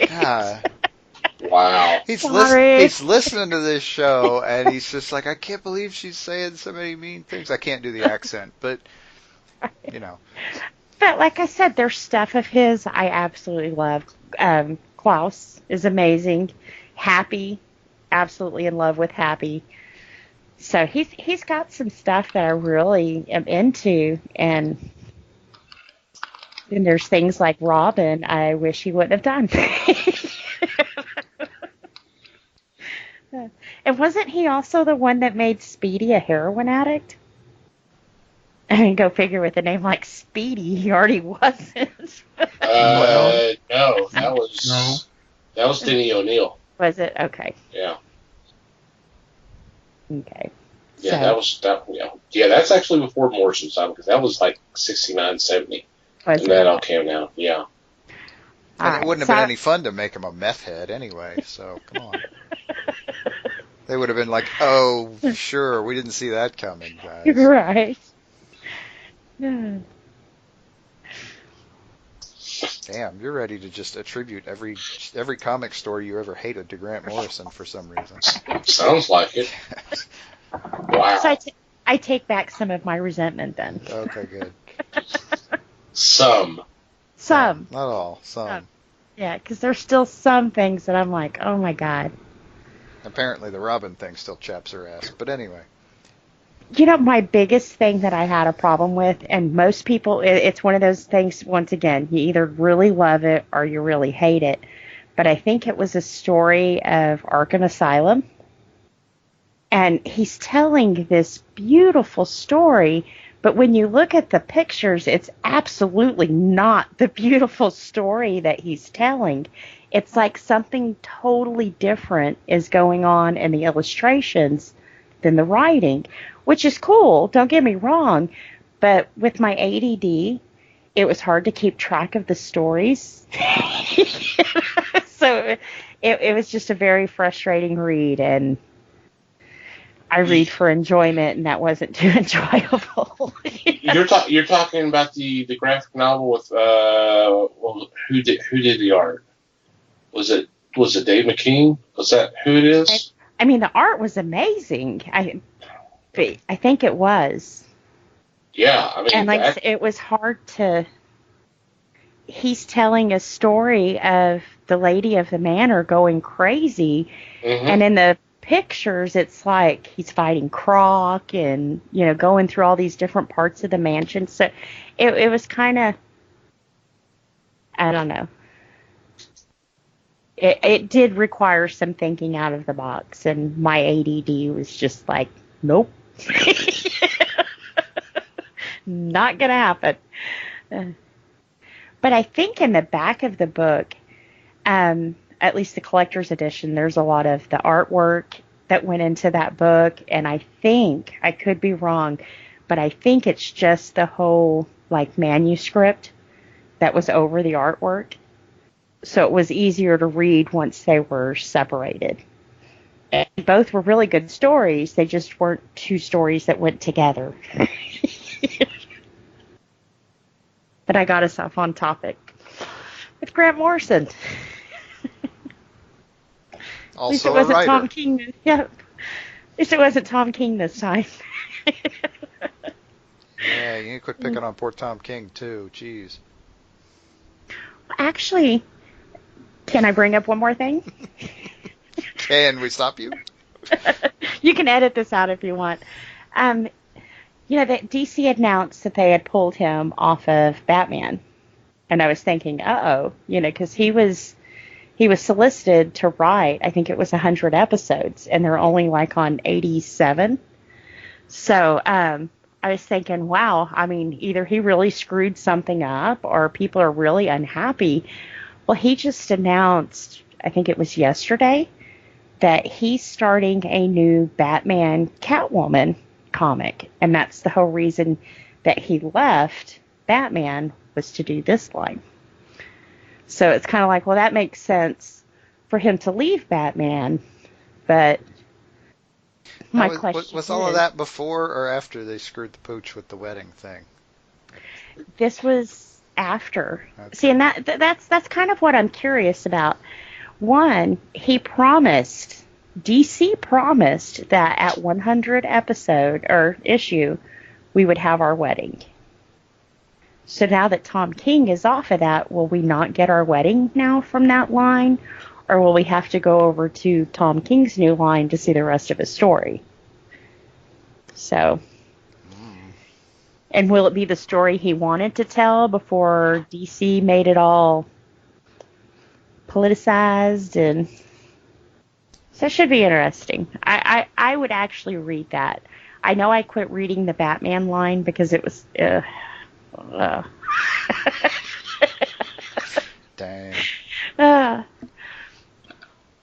God. Wow. He's Sorry. listening to this show, and he's just like, I can't believe she's saying so many mean things. I can't do the accent, but, But like I said, there's stuff of his I absolutely love. Klaus is amazing. Happy, absolutely in love with Happy. So he's got some stuff that I really am into, and there's things like Robin I wish he wouldn't have done. And wasn't he also the one that made Speedy a heroin addict? I mean, go figure, with a name like Speedy, he already wasn't. No, that was Denny O'Neil. Was it? Okay. Yeah. Okay. Yeah, So, that was that. Yeah, that's actually before Morrison's time, because that was like 69, 70, was and it? that all came out. Yeah. And it wouldn't have been any fun to make him a meth head anyway, so come on. They would have been like, oh, sure, we didn't see that coming, guys. Right. Damn, you're ready to just attribute every comic story you ever hated to Grant Morrison for some reason. Sounds like it. Wow. So I take back some of my resentment then. Okay, good. Some. Some. Not all, some. Yeah, because there's still some things that I'm like, oh my God. Apparently the Robin thing still chaps her ass, but anyway. My biggest thing that I had a problem with, and most people, it's one of those things, once again, you either really love it or you really hate it. But I think it was a story of Arkham Asylum. And he's telling this beautiful story, but when you look at the pictures, it's absolutely not the beautiful story that he's telling. It's like something totally different is going on in the illustrations than the writing, which is cool, don't get me wrong, but with my ADD, it was hard to keep track of the stories. So it was just a very frustrating read, and I read for enjoyment, and that wasn't too enjoyable. You're talking about the graphic novel with who did the art? Was it Dave McKean? Was that who it is? I mean, the art was amazing. I think it was. Yeah, I mean, And it was hard to. He's telling a story of the lady of the manor going crazy, and in the pictures, it's like he's fighting Croc and going through all these different parts of the mansion. So it was kind of, I don't know. It did require some thinking out of the box, and my ADD was just like, nope. Not gonna happen. But I think in the back of the book, at least the collector's edition, there's a lot of the artwork that went into that book, and I think, I could be wrong, but I think it's just the whole like manuscript that was over the artwork. So it was easier to read once they were separated. And both were really good stories. They just weren't two stories that went together. But I got us off on topic with Grant Morrison. Also at least it wasn't a writer. Tom King. Yeah. At least it wasn't Tom King this time. Yeah, you need to quit picking on poor Tom King too. Jeez. Actually, can I bring up one more thing? Can we stop you? You can edit this out if you want. That DC announced that they had pulled him off of Batman, and I was thinking, because he was solicited to write, I think it was 100 episodes, and they're only like on 87. So I was thinking, wow, I mean, either he really screwed something up, or people are really unhappy. Well, he just announced, I think it was yesterday, that he's starting a new Batman Catwoman comic, and that's the whole reason that he left Batman, was to do this line. So it's kind of like, well, that makes sense for him to leave Batman, but my question was all of that before or after they screwed the pooch with the wedding thing? This was after. Okay. See, and that's kind of what I'm curious about. One, DC promised that at 100 episode or issue, we would have our wedding. So now that Tom King is off of that, will we not get our wedding now from that line? Or will we have to go over to Tom King's new line to see the rest of his story? So, and will it be the story he wanted to tell before DC made it all politicized? And so it should be interesting. I would actually read that. I know I quit reading the Batman line because it was... Dang.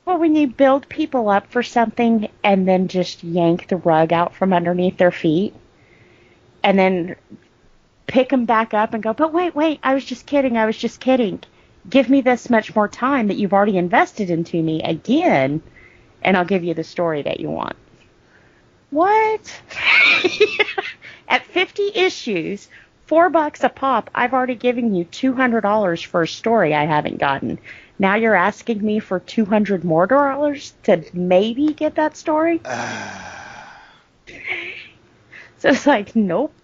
Well, when you build people up for something and then just yank the rug out from underneath their feet and then pick them back up and go, but wait, I was just kidding. Give me this much more time that you've already invested into me again, and I'll give you the story that you want. What? At 50 issues, $4 a pop, I've already given you $200 for a story I haven't gotten. Now you're asking me for $200 more to maybe get that story? So it's like, nope.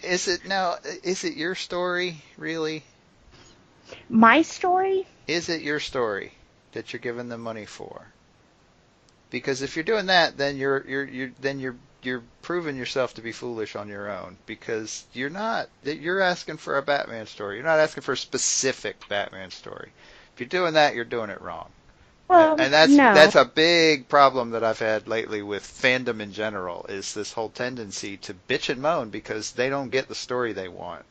Is it your story, really? My story? Is it your story that you're giving them money for? Because if you're doing that, then you're proving yourself to be foolish on your own, because you're asking for a Batman story. You're not asking for a specific Batman story. If you're doing that, you're doing it wrong. Well, and that's no. that's a big problem that I've had lately with fandom in general, is this whole tendency to bitch and moan because they don't get the story they want.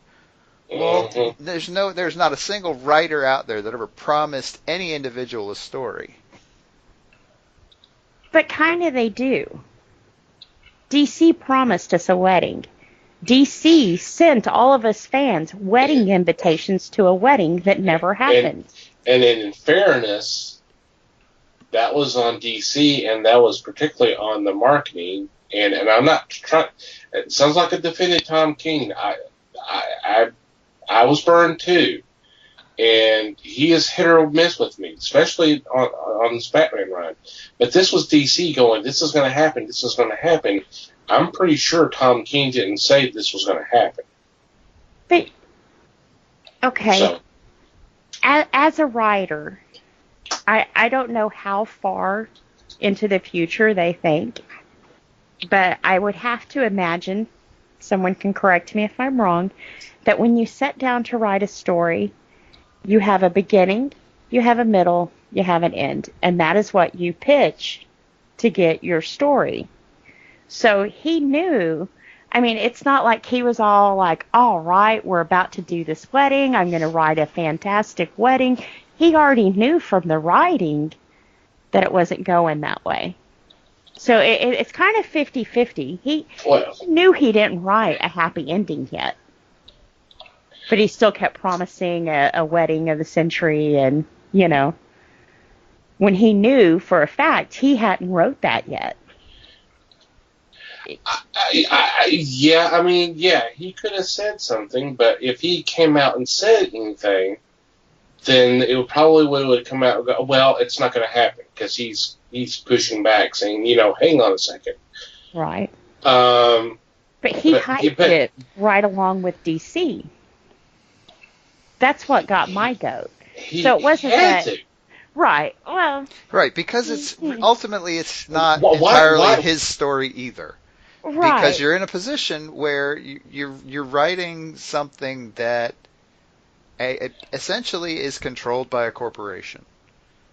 Well, there's not a single writer out there that ever promised any individual a story. But kind of they do. DC promised us a wedding. DC sent all of us fans wedding invitations to a wedding that never happened. And in fairness, that was on DC, and that was particularly on the marketing. And I'm not trying. It sounds like a defended Tom King. I was burned too, and he is hit or miss with me, especially on this Batman run. But this was DC going, this is going to happen, I'm pretty sure Tom King didn't say this was going to happen. But okay, So, as a writer, I don't know how far into the future they think, but I would have to imagine, someone can correct me if I'm wrong, that when you sit down to write a story, you have a beginning, you have a middle, you have an end, and that is what you pitch to get your story. So he knew. I mean, it's not like he was all like, all right, we're about to do this wedding. I'm going to write a fantastic wedding. He already knew from the writing that it wasn't going that way. So it's kind of 50-50. He knew he didn't write a happy ending yet. But he still kept promising a wedding of the century, and, you know, when he knew for a fact he hadn't wrote that yet. he could have said something, but if he came out and said anything, then it would come out and go, well, it's not going to happen, because he's pushing back, saying, hang on a second. Right. But he hyped it right along with DC. That's what got my goat. So it wasn't that. Right. Well. Right, because it's ultimately it's not entirely his story either. Right. Because you're in a position where you're writing something that essentially is controlled by a corporation.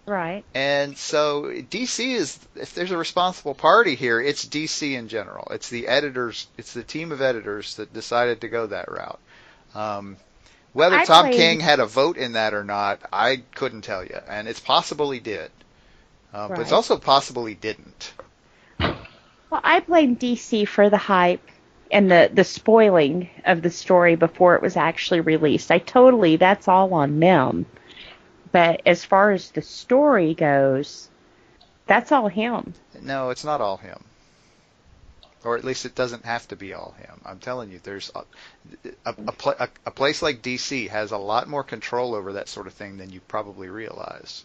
Right. And so DC is, if there's a responsible party here, it's DC in general. It's the editors, it's the team of editors that decided to go that route. Whether Tom King had a vote in that or not, I couldn't tell you. And it's possible he did. But it's also possible he didn't. Well, I blame DC for the hype and the spoiling of the story before it was actually released. That's all on them. But as far as the story goes, that's all him. No, it's not all him. Or at least it doesn't have to be all him. I'm telling you, there's a place like DC has a lot more control over that sort of thing than you probably realize.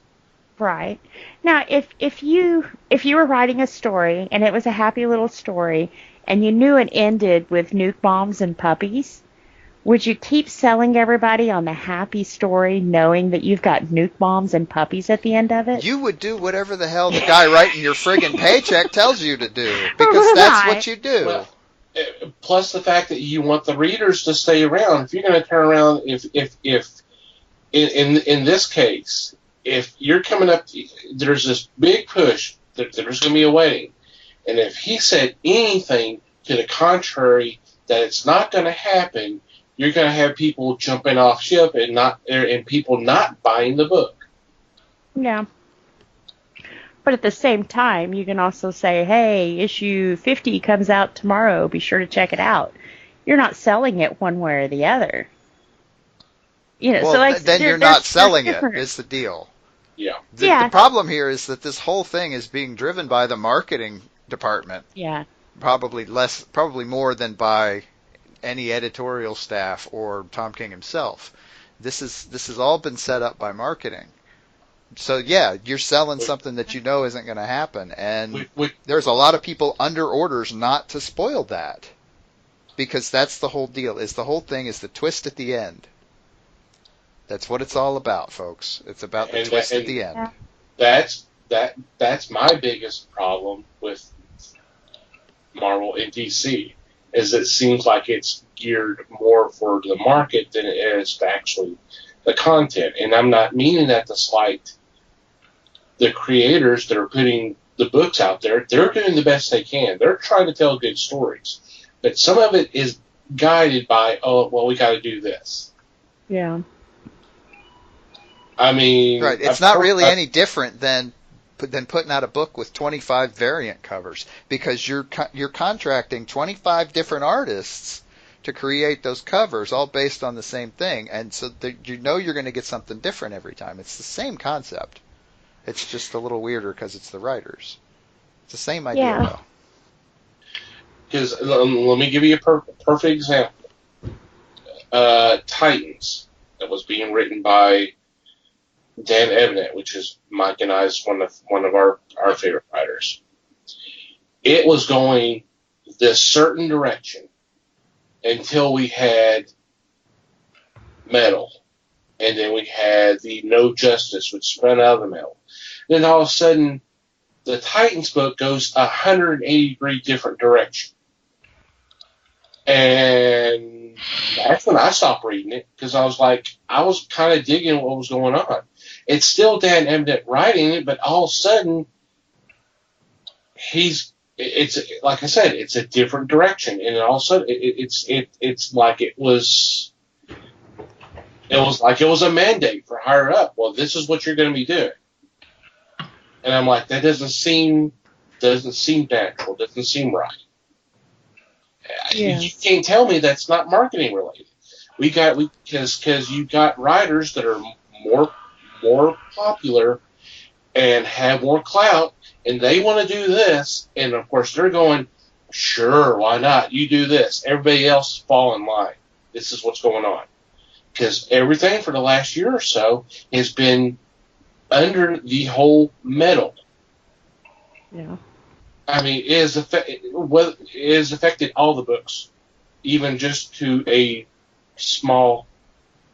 Right. Now, if you were writing a story and it was a happy little story and you knew it ended with nuke bombs and puppies, would you keep selling everybody on the happy story knowing that you've got nuke bombs and puppies at the end of it? You would do whatever the hell the guy writing your friggin' paycheck tells you to do, because that's what you do. Well, plus the fact that you want the readers to stay around. If you're going to turn around, if in this case, if you're coming up, there's this big push that there's going to be a wedding, and if he said anything to the contrary that it's not going to happen, you're going to have people jumping off ship and people not buying the book. Yeah. But at the same time, you can also say, hey, issue 50 comes out tomorrow. Be sure to check it out. You're not selling it one way or the other. Well, so like, then you're not selling it, is the deal. Yeah. The problem here is that this whole thing is being driven by the marketing department. Yeah. Probably more than by any editorial staff or Tom King himself. This has all been set up by marketing. So yeah, you're selling something that you know isn't going to happen, and there's a lot of people under orders not to spoil that, because that's the whole deal. The whole thing is the twist at the end. That's what it's all about, folks. It's about the twist at the end. That's my biggest problem with Marvel and DC. Is it seems like it's geared more for the market than it is to actually the content. And I'm not meaning that to slight the creators that are putting the books out there. They're doing the best they can. They're trying to tell good stories. But some of it is guided by, we got to do this. Yeah. I mean... Right, it's not really any different than putting out a book with 25 variant covers, because you're contracting 25 different artists to create those covers, all based on the same thing, and so you're going to get something different every time. It's the same concept. It's just a little weirder because it's the writers. It's the same idea, though. Because let me give you a perfect example. Titans, that was being written by Dan Abnett, which is Mike and I's one of our favorite writers. It was going this certain direction until we had Metal. And then we had the No Justice, which spun out of the Metal. Then all of a sudden, the Titans book goes 180-degree different direction. And that's when I stopped reading it, because I was kind of digging what was going on. It's still Dan Abnett writing it, but all of a sudden, it's like I said, it's a different direction, and all of a sudden, it's like it was like it was a mandate for higher up. Well, this is what you're going to be doing, and I'm like, that doesn't seem natural, doesn't seem right. Yeah. You can't tell me that's not marketing related. Because you got writers that are more popular and have more clout, and they want to do this, and of course they're going, sure, why not? You do this. Everybody else fall in line. This is what's going on. Because everything for the last year or so has been under the whole Metal. Yeah. I mean, it has affected all the books, even just to a small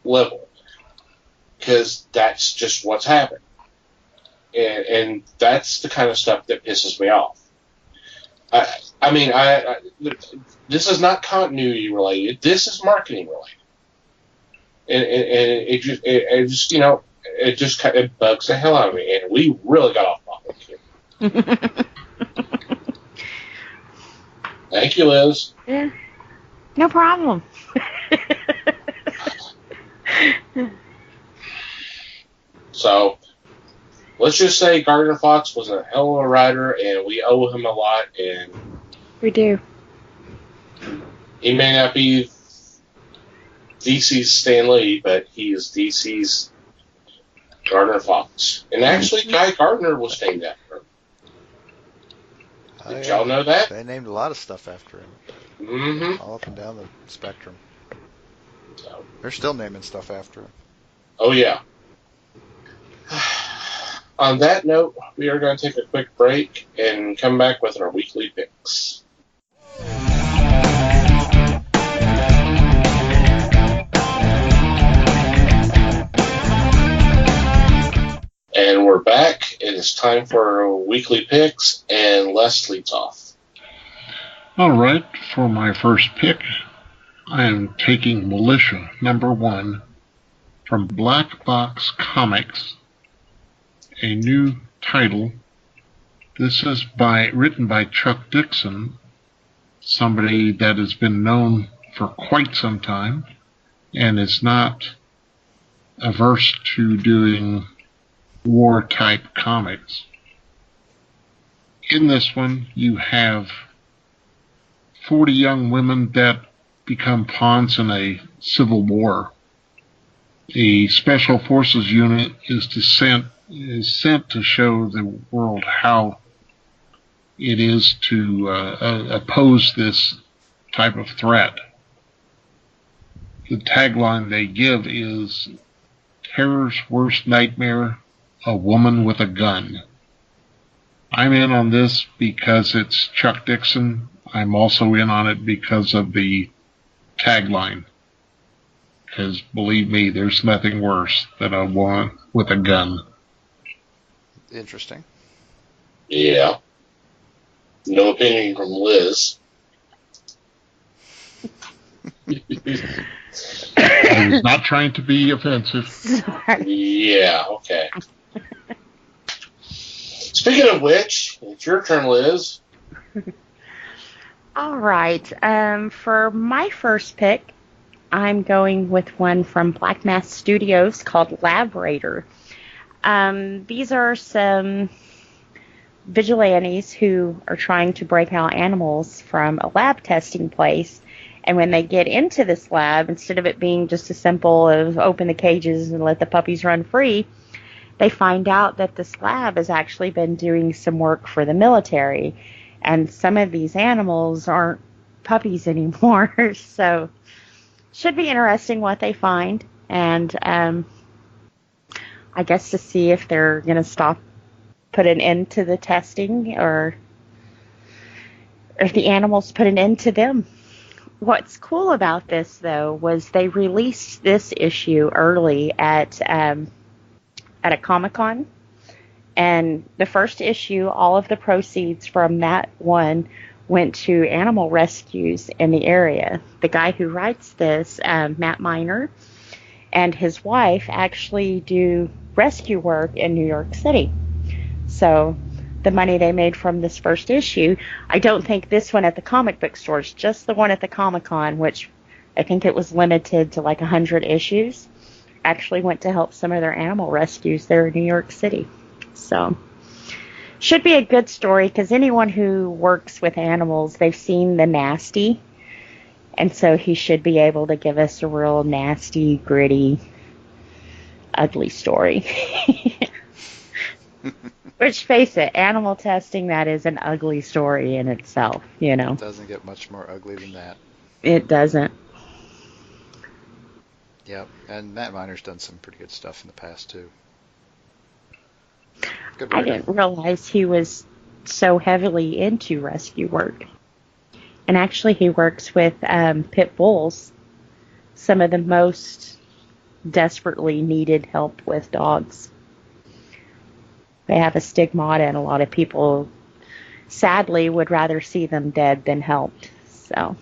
level, because that's just what's happened. And that's the kind of stuff that pisses me off. I mean, this is not continuity related. This is marketing related. And it just bugs the hell out of me. And we really got off topic here. Thank you, Liz. Yeah. No problem. So, let's just say Gardner Fox was a hell of a writer, and we owe him a lot, and We do. he may not be DC's Stan Lee, but he is DC's Gardner Fox. And actually, Guy Gardner was named after him. Did y'all know that? They named a lot of stuff after him. Mm-hmm. All up and down the spectrum. So, They're still naming stuff after him. oh, yeah. On that note, we are going to take a quick break and come back with our weekly picks. And we're back. It is time for our weekly picks, and Les leads off. All right, for my first pick, I am taking Militia #1 from Black Box Comics, a new title. This is written by Chuck Dixon, somebody that has been known for quite some time and is not averse to doing war-type comics. In this one, you have 40 young women that become pawns in a civil war. A special forces unit is sent to show the world how it is to oppose this type of threat. The tagline they give is, "Terror's worst nightmare, a woman with a gun." I'm in on this because it's Chuck Dixon. I'm also in on it because of the tagline. Because believe me, there's nothing worse than a woman with a gun. Interesting. Yeah. No opinion from Liz. I was not trying to be offensive. Yeah, okay. Speaking of which, it's your turn, Liz. All right. For my first pick, I'm going with one from Black Mass Studios called Lab Raider. These are some vigilantes who are trying to break out animals from a lab testing place. And when they get into this lab, instead of it being just as simple as open the cages and let the puppies run free, they find out that this lab has actually been doing some work for the military. And some of these animals aren't puppies anymore. So should be interesting what they find. And I guess to see if they're going to put an end to the testing, or or the animals put an end to them. What's cool about this, though, was they released this issue early at a Comic-Con. And the first issue, all of the proceeds from that one went to animal rescues in the area. The guy who writes this, Matt Miner, and his wife actually do rescue work in New York City. So the money they made from this first issue, I don't think this one at the comic book stores, just the one at the Comic-Con, which I think it was limited to like 100 issues, actually went to help some of their animal rescues there in New York City. So should be a good story, because anyone who works with animals, they've seen the nasty, and so he should be able to give us a real nasty, gritty, ugly story. Which, face it, animal testing, that is an ugly story in itself, you know. It doesn't get much more ugly than that. It doesn't. Yep, and Matt Miner's done some pretty good stuff in the past, too. Good I writer. didn't realize he was so heavily into rescue work. And actually, he works with pit bulls, some of the most desperately needed help with dogs. They have a stigmata, and a lot of people, sadly, would rather see them dead than helped. So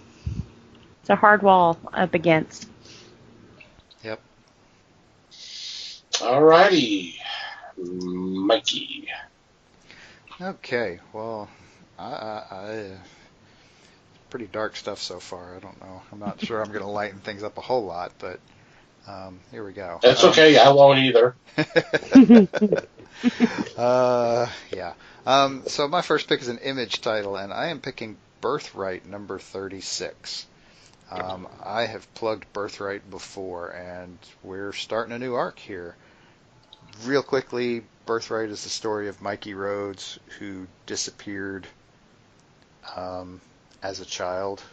it's a hard wall up against. Yep. Alrighty, Mikey. Okay, well, I pretty dark stuff so far. I don't know. I'm not sure I'm going to lighten things up a whole lot, but here we go. That's okay. I won't either. Yeah. So my first pick is an Image title, and I am picking Birthright number 36. I have plugged Birthright before, and we're starting a new arc here. Real quickly, Birthright is the story of Mikey Rhodes, who disappeared as a child,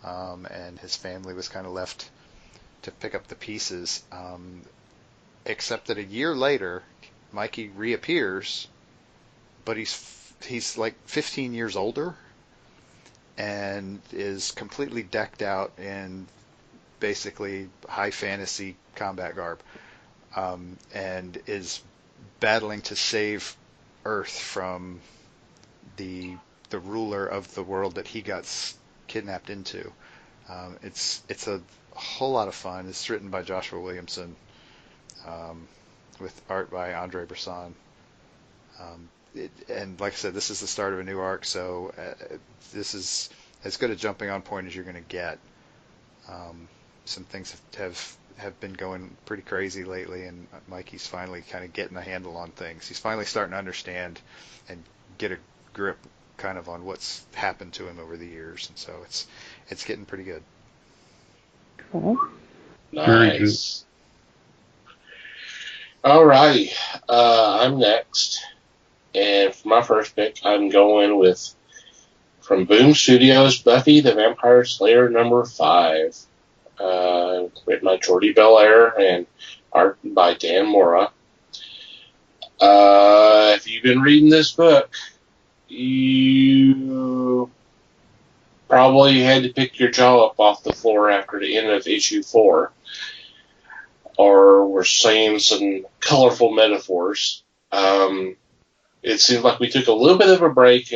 and his family was kind of left to pick up the pieces, except that a year later, Mikey reappears, but he's like 15 years older and is completely decked out in basically high fantasy combat garb, and is battling to save Earth from the ruler of the world that he got kidnapped into. It's a whole lot of fun. It's written by Joshua Williamson, with art by Andre Bresson. And like I said, this is the start of a new arc, so this is as good a jumping on point as you're going to get. Some things have been going pretty crazy lately, and Mikey's finally kind of getting a handle on things. He's finally starting to understand and get a grip kind of on what's happened to him over the years, and so it's getting pretty good. Cool. Very Nice. Alrighty, I'm next, and for my first pick, I'm going with from Boom Studios, Buffy the Vampire Slayer number 5, written by Jordi Belair and art by Dan Mora. If you've been reading this book, you probably had to pick your jaw up off the floor after the end of issue 4. Or we're saying some colorful metaphors. It seems like we took a little bit of a break,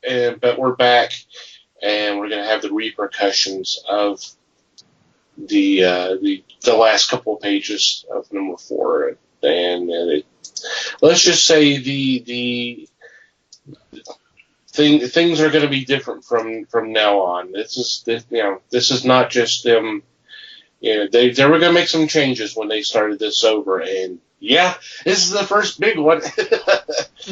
but we're back, and we're going to have the repercussions of the last couple of pages of number 4, and let's just say the things are going to be different from now on. This is not just them. They were going to make some changes when they started this over, and yeah, this is the first big one.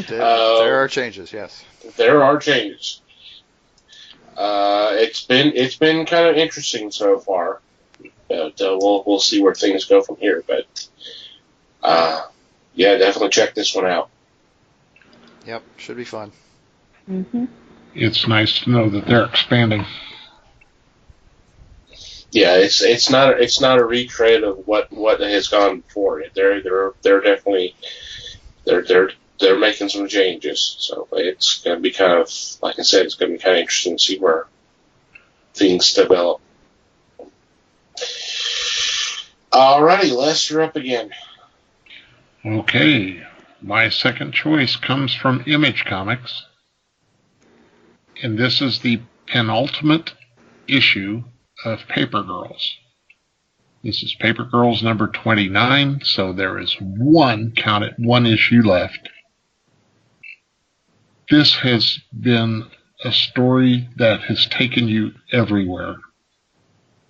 There are changes, yes. There are changes. It's been kind of interesting so far, but we'll see where things go from here. But yeah, definitely check this one out. Yep, should be fun. Mm-hmm. It's nice to know that they're expanding. Yeah, it's not a retread of what has gone before. They're definitely they're they're making some changes. So it's going to be kind of, like I said, it's going to be kind of interesting to see where things develop. Alrighty, Les, you're up again. Okay, my second choice comes from Image Comics, and this is the penultimate issue of Paper Girls. This is Paper Girls number 29, so there is one issue left. This has been a story that has taken you everywhere.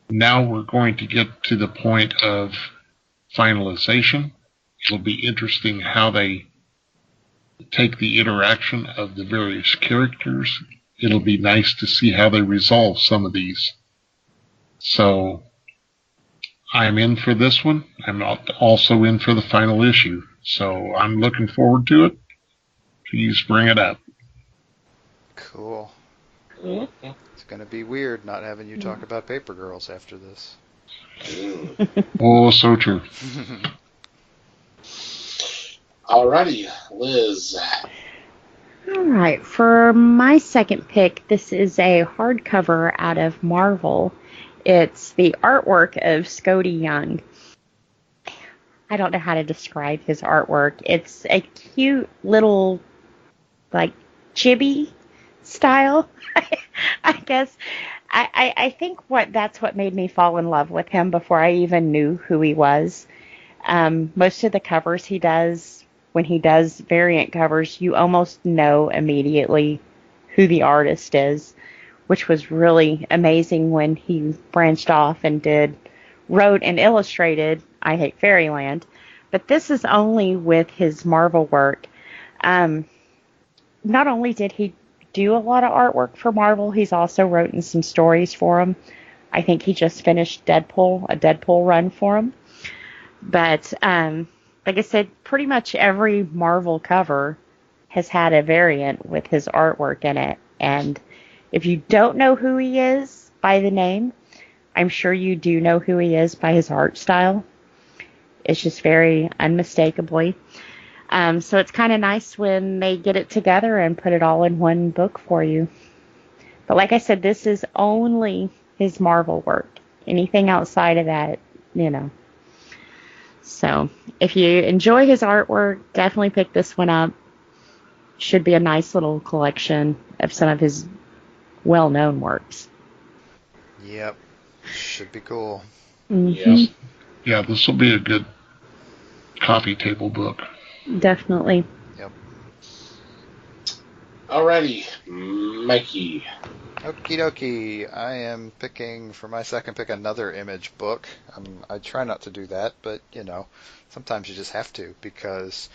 Now we're going to get to the point of finalization. It'll be interesting how they take the interaction of the various characters. It'll be nice to see how they resolve some of these. So I'm in for this one. I'm also in for the final issue. So I'm looking forward to it. Please bring it up. Cool. It's going to be weird not having you talk about Paper Girls after this. Oh, so true. Alrighty, Liz. All right, for my second pick, this is a hardcover out of Marvel. It's the artwork of Scotty Young. I don't know how to describe his artwork. It's a cute little, like, chibi style, I guess. I think that's what made me fall in love with him before I even knew who he was. Most of the covers he does, when he does variant covers, you almost know immediately who the artist is, which was really amazing when he branched off and wrote and illustrated I Hate Fairyland. But this is only with his Marvel work. Not only did he do a lot of artwork for Marvel, he's also written some stories for them. I think he just finished a Deadpool run for him. But like I said, pretty much every Marvel cover has had a variant with his artwork in it. And if you don't know who he is by the name, I'm sure you do know who he is by his art style. It's just very unmistakably. So it's kind of nice when they get it together and put it all in one book for you. But like I said, this is only his Marvel work. Anything outside of that, So if you enjoy his artwork, definitely pick this one up. Should be a nice little collection of some of his well-known works. Yep. Should be cool. Mm-hmm. Yes. Yeah, this will be a good coffee table book. Definitely. Yep. Alrighty, Mikey. Okie dokie. I am picking, for my second pick, another Image book. I try not to do that, but, sometimes you just have to, because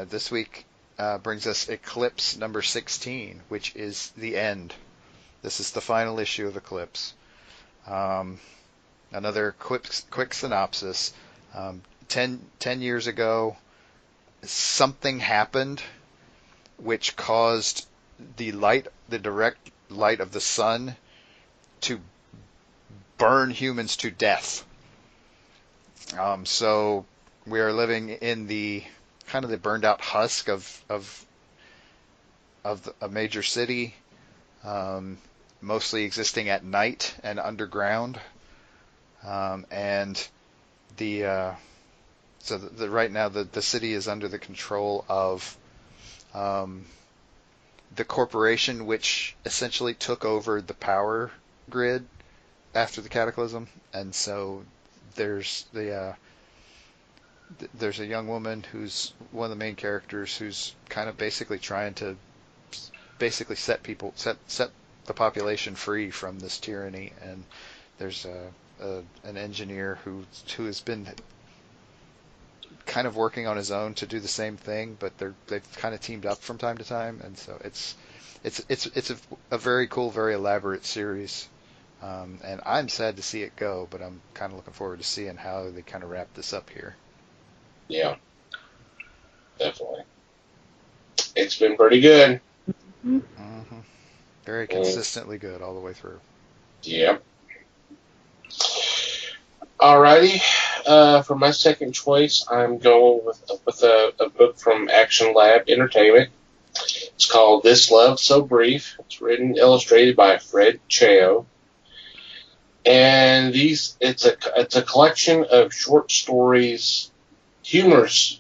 this week brings us Eclipse number 16, which is the end. This is the final issue of Eclipse. Another quick synopsis. 10 years ago, something happened which caused the direct light of the sun to burn humans to death. So we are living in the kind of the burned out husk of a major city, mostly existing at night and underground, and right now the city is under the control of the corporation which essentially took over the power grid after the cataclysm. And so there's a young woman who's one of the main characters, who's kind of basically trying to set the population free from this tyranny. And there's an engineer who has been kind of working on his own to do the same thing, but they've kind of teamed up from time to time, and so it's a very cool, very elaborate series, and I'm sad to see it go, but I'm kind of looking forward to seeing how they kind of wrap this up here. Yeah, definitely. It's been pretty good. Mm-hmm. Very consistently good all the way through. Yep. Alrighty, for my second choice, I'm going with a book from Action Lab Entertainment. It's called This Love So Brief. It's written and illustrated by Fred Chao. And it's a collection of short stories, humorous.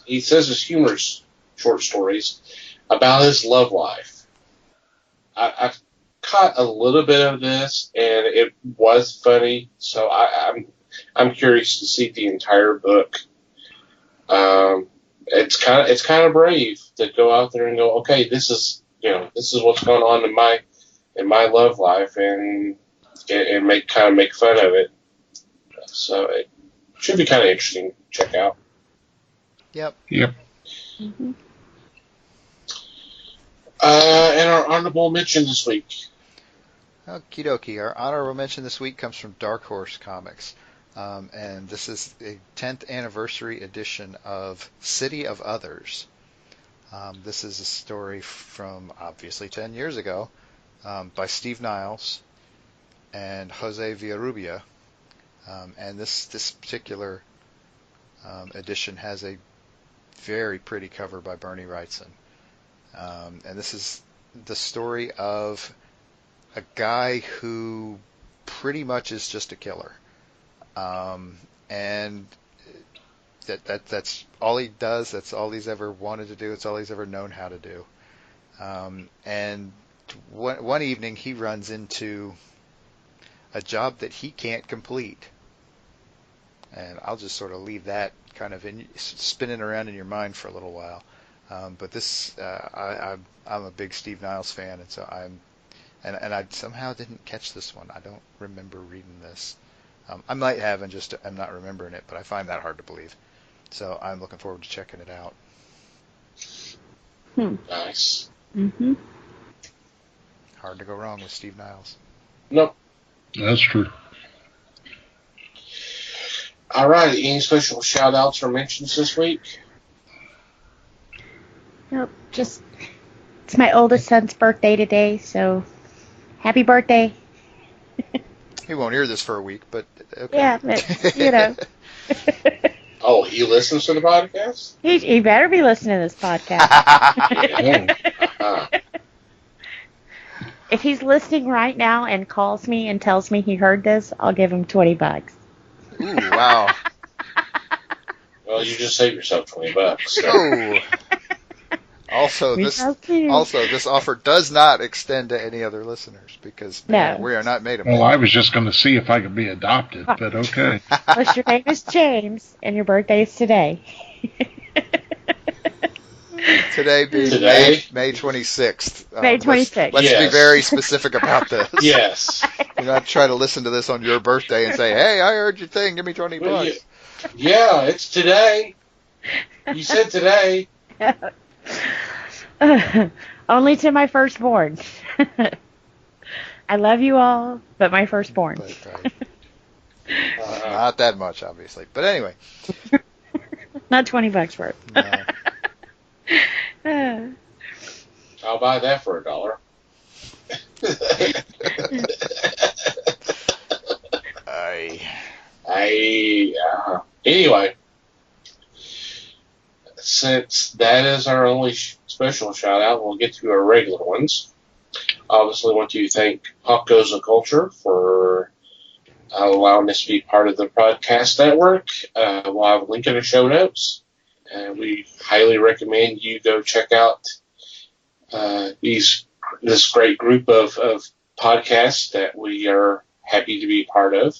He says it's humorous short stories about his love life. I've caught a little bit of this, and it was funny. So I'm curious to see the entire book. It's kind of brave to go out there and go, okay, this is what's going on in my love life, and make fun of it. So it should be kind of interesting to check out. Yep. Mm-hmm. And our honorable mention this week. Okie dokie. Our honorable mention this week comes from Dark Horse Comics. And this is a 10th anniversary edition of City of Others. This is a story from obviously 10 years ago by Steve Niles and Jose Villarrubia. And this particular edition has a very pretty cover by Bernie Wrightson. And this is the story of a guy who pretty much is just a killer. And that's all he does. That's all he's ever wanted to do. It's all he's ever known how to do. And one evening he runs into a job that he can't complete. And I'll just sort of leave that kind of spinning around in your mind for a little while. But this, I'm a big Steve Niles fan, and so I somehow didn't catch this one. I don't remember reading this. I might have, and just I'm not remembering it, but I find that hard to believe. So I'm looking forward to checking it out. Nice. Mm-hmm. Hard to go wrong with Steve Niles. Nope. That's true. All right. Any special shout-outs or mentions this week? Nope. Just it's my oldest son's birthday today, so happy birthday. He won't hear this for a week, but okay. Yeah, but, Oh, he listens to the podcast? he better be listening to this podcast. If he's listening right now and calls me and tells me he heard this, I'll give him $20. Ooh, wow. Well, you just saved yourself $20. So. Oh. Also, this offer does not extend to any other listeners because we are not made of Well, I was just going to see if I could be adopted, but okay. Unless your name is James and your birthday is today. Today being May 26th. May 26th. Let's be very specific about this. Yes. You're not trying to listen to this on your birthday and say, hey, I heard your thing, give me $20. Well, yeah, it's today. You said today. Only to my firstborn. I love you all, but my firstborn. Not that much, obviously. But anyway. Not $20 worth. No. I'll buy that for $1. Anyway, since that is our only special shout out, we'll get to our regular ones. Obviously, want to thank Pop Goes the Culture for allowing us to be part of the podcast network. We'll have a link in the show notes. And we highly recommend you go check out this great group of podcasts that we are happy to be part of.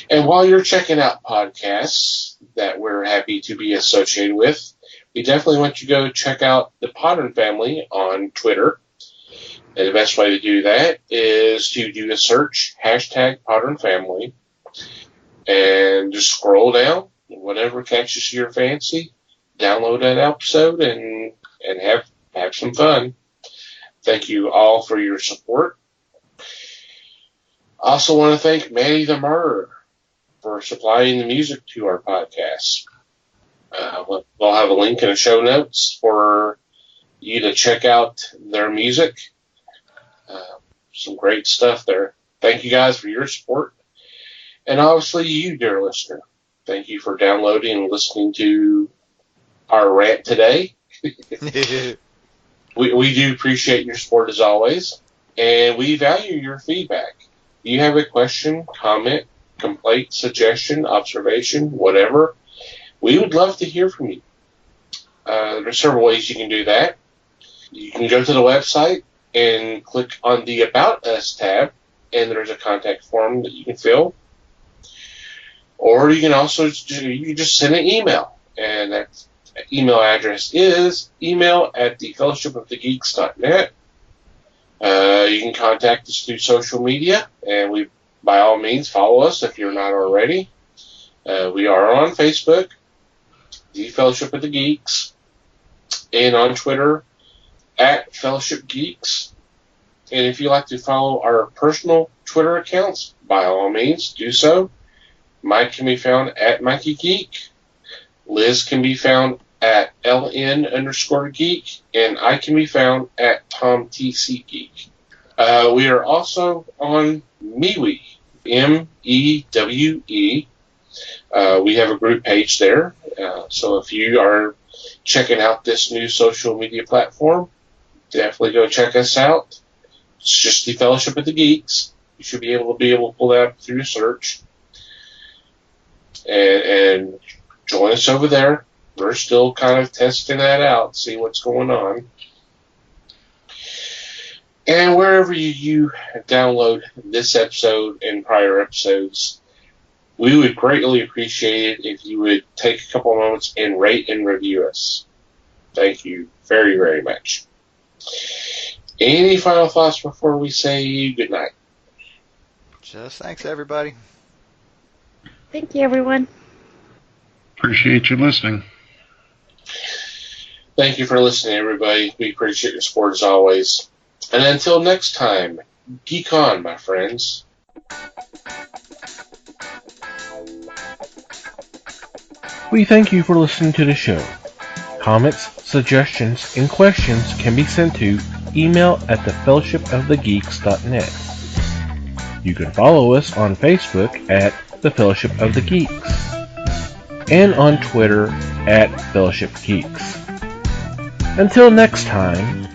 And while you're checking out podcasts that we're happy to be associated with, we definitely want you to go check out the Podern Family on Twitter. And the best way to do that is to do a search, #Podern Family, and just scroll down. Whatever catches your fancy, download that episode and have some fun. Thank you all for your support. I also want to thank Manny the Murderer for supplying the music to our podcast. We'll have a link in the show notes for you to check out their music. Some great stuff there. Thank you guys for your support. And obviously, you, dear listener, thank you for downloading and listening to our rant today. We do appreciate your support as always, and we value your feedback. If you have a question, comment, complaint, suggestion, observation, whatever, we would love to hear from you. There's several ways you can do that. You can go to the website and click on the About Us tab, and there's a contact form that you can fill. Or you can also just send an email, and that email address is email@thefellowshipofthegeeks.net. You can contact us through social media, and by all means, follow us if you're not already. We are on Facebook, The Fellowship of the Geeks, and on Twitter, @FellowshipGeeks. And if you like to follow our personal Twitter accounts, by all means, do so. Mike can be found @MikeyGeek. Liz can be found @LN_geek. And I can be found @TomTCGeek. We are also on MeWe, MEWE. We have a group page there. So if you are checking out this new social media platform, definitely go check us out. It's just the Fellowship of the Geeks. You should be able to pull that up through your search. And join us over there. We're still kind of testing that out, see what's going on. And wherever you download this episode and prior episodes, we would greatly appreciate it if you would take a couple of moments and rate and review us. Thank you very, very much. Any final thoughts before we say goodnight? Just thanks, everybody. Thank you, everyone. Appreciate you listening. Thank you for listening, everybody. We appreciate your support as always. And until next time, geek on, my friends. We thank you for listening to the show. Comments, suggestions, and questions can be sent to email@thefellowshipofthegeeks.net. You can follow us on Facebook @The Fellowship of the Geeks and on Twitter @FellowshipGeeks. Until next time,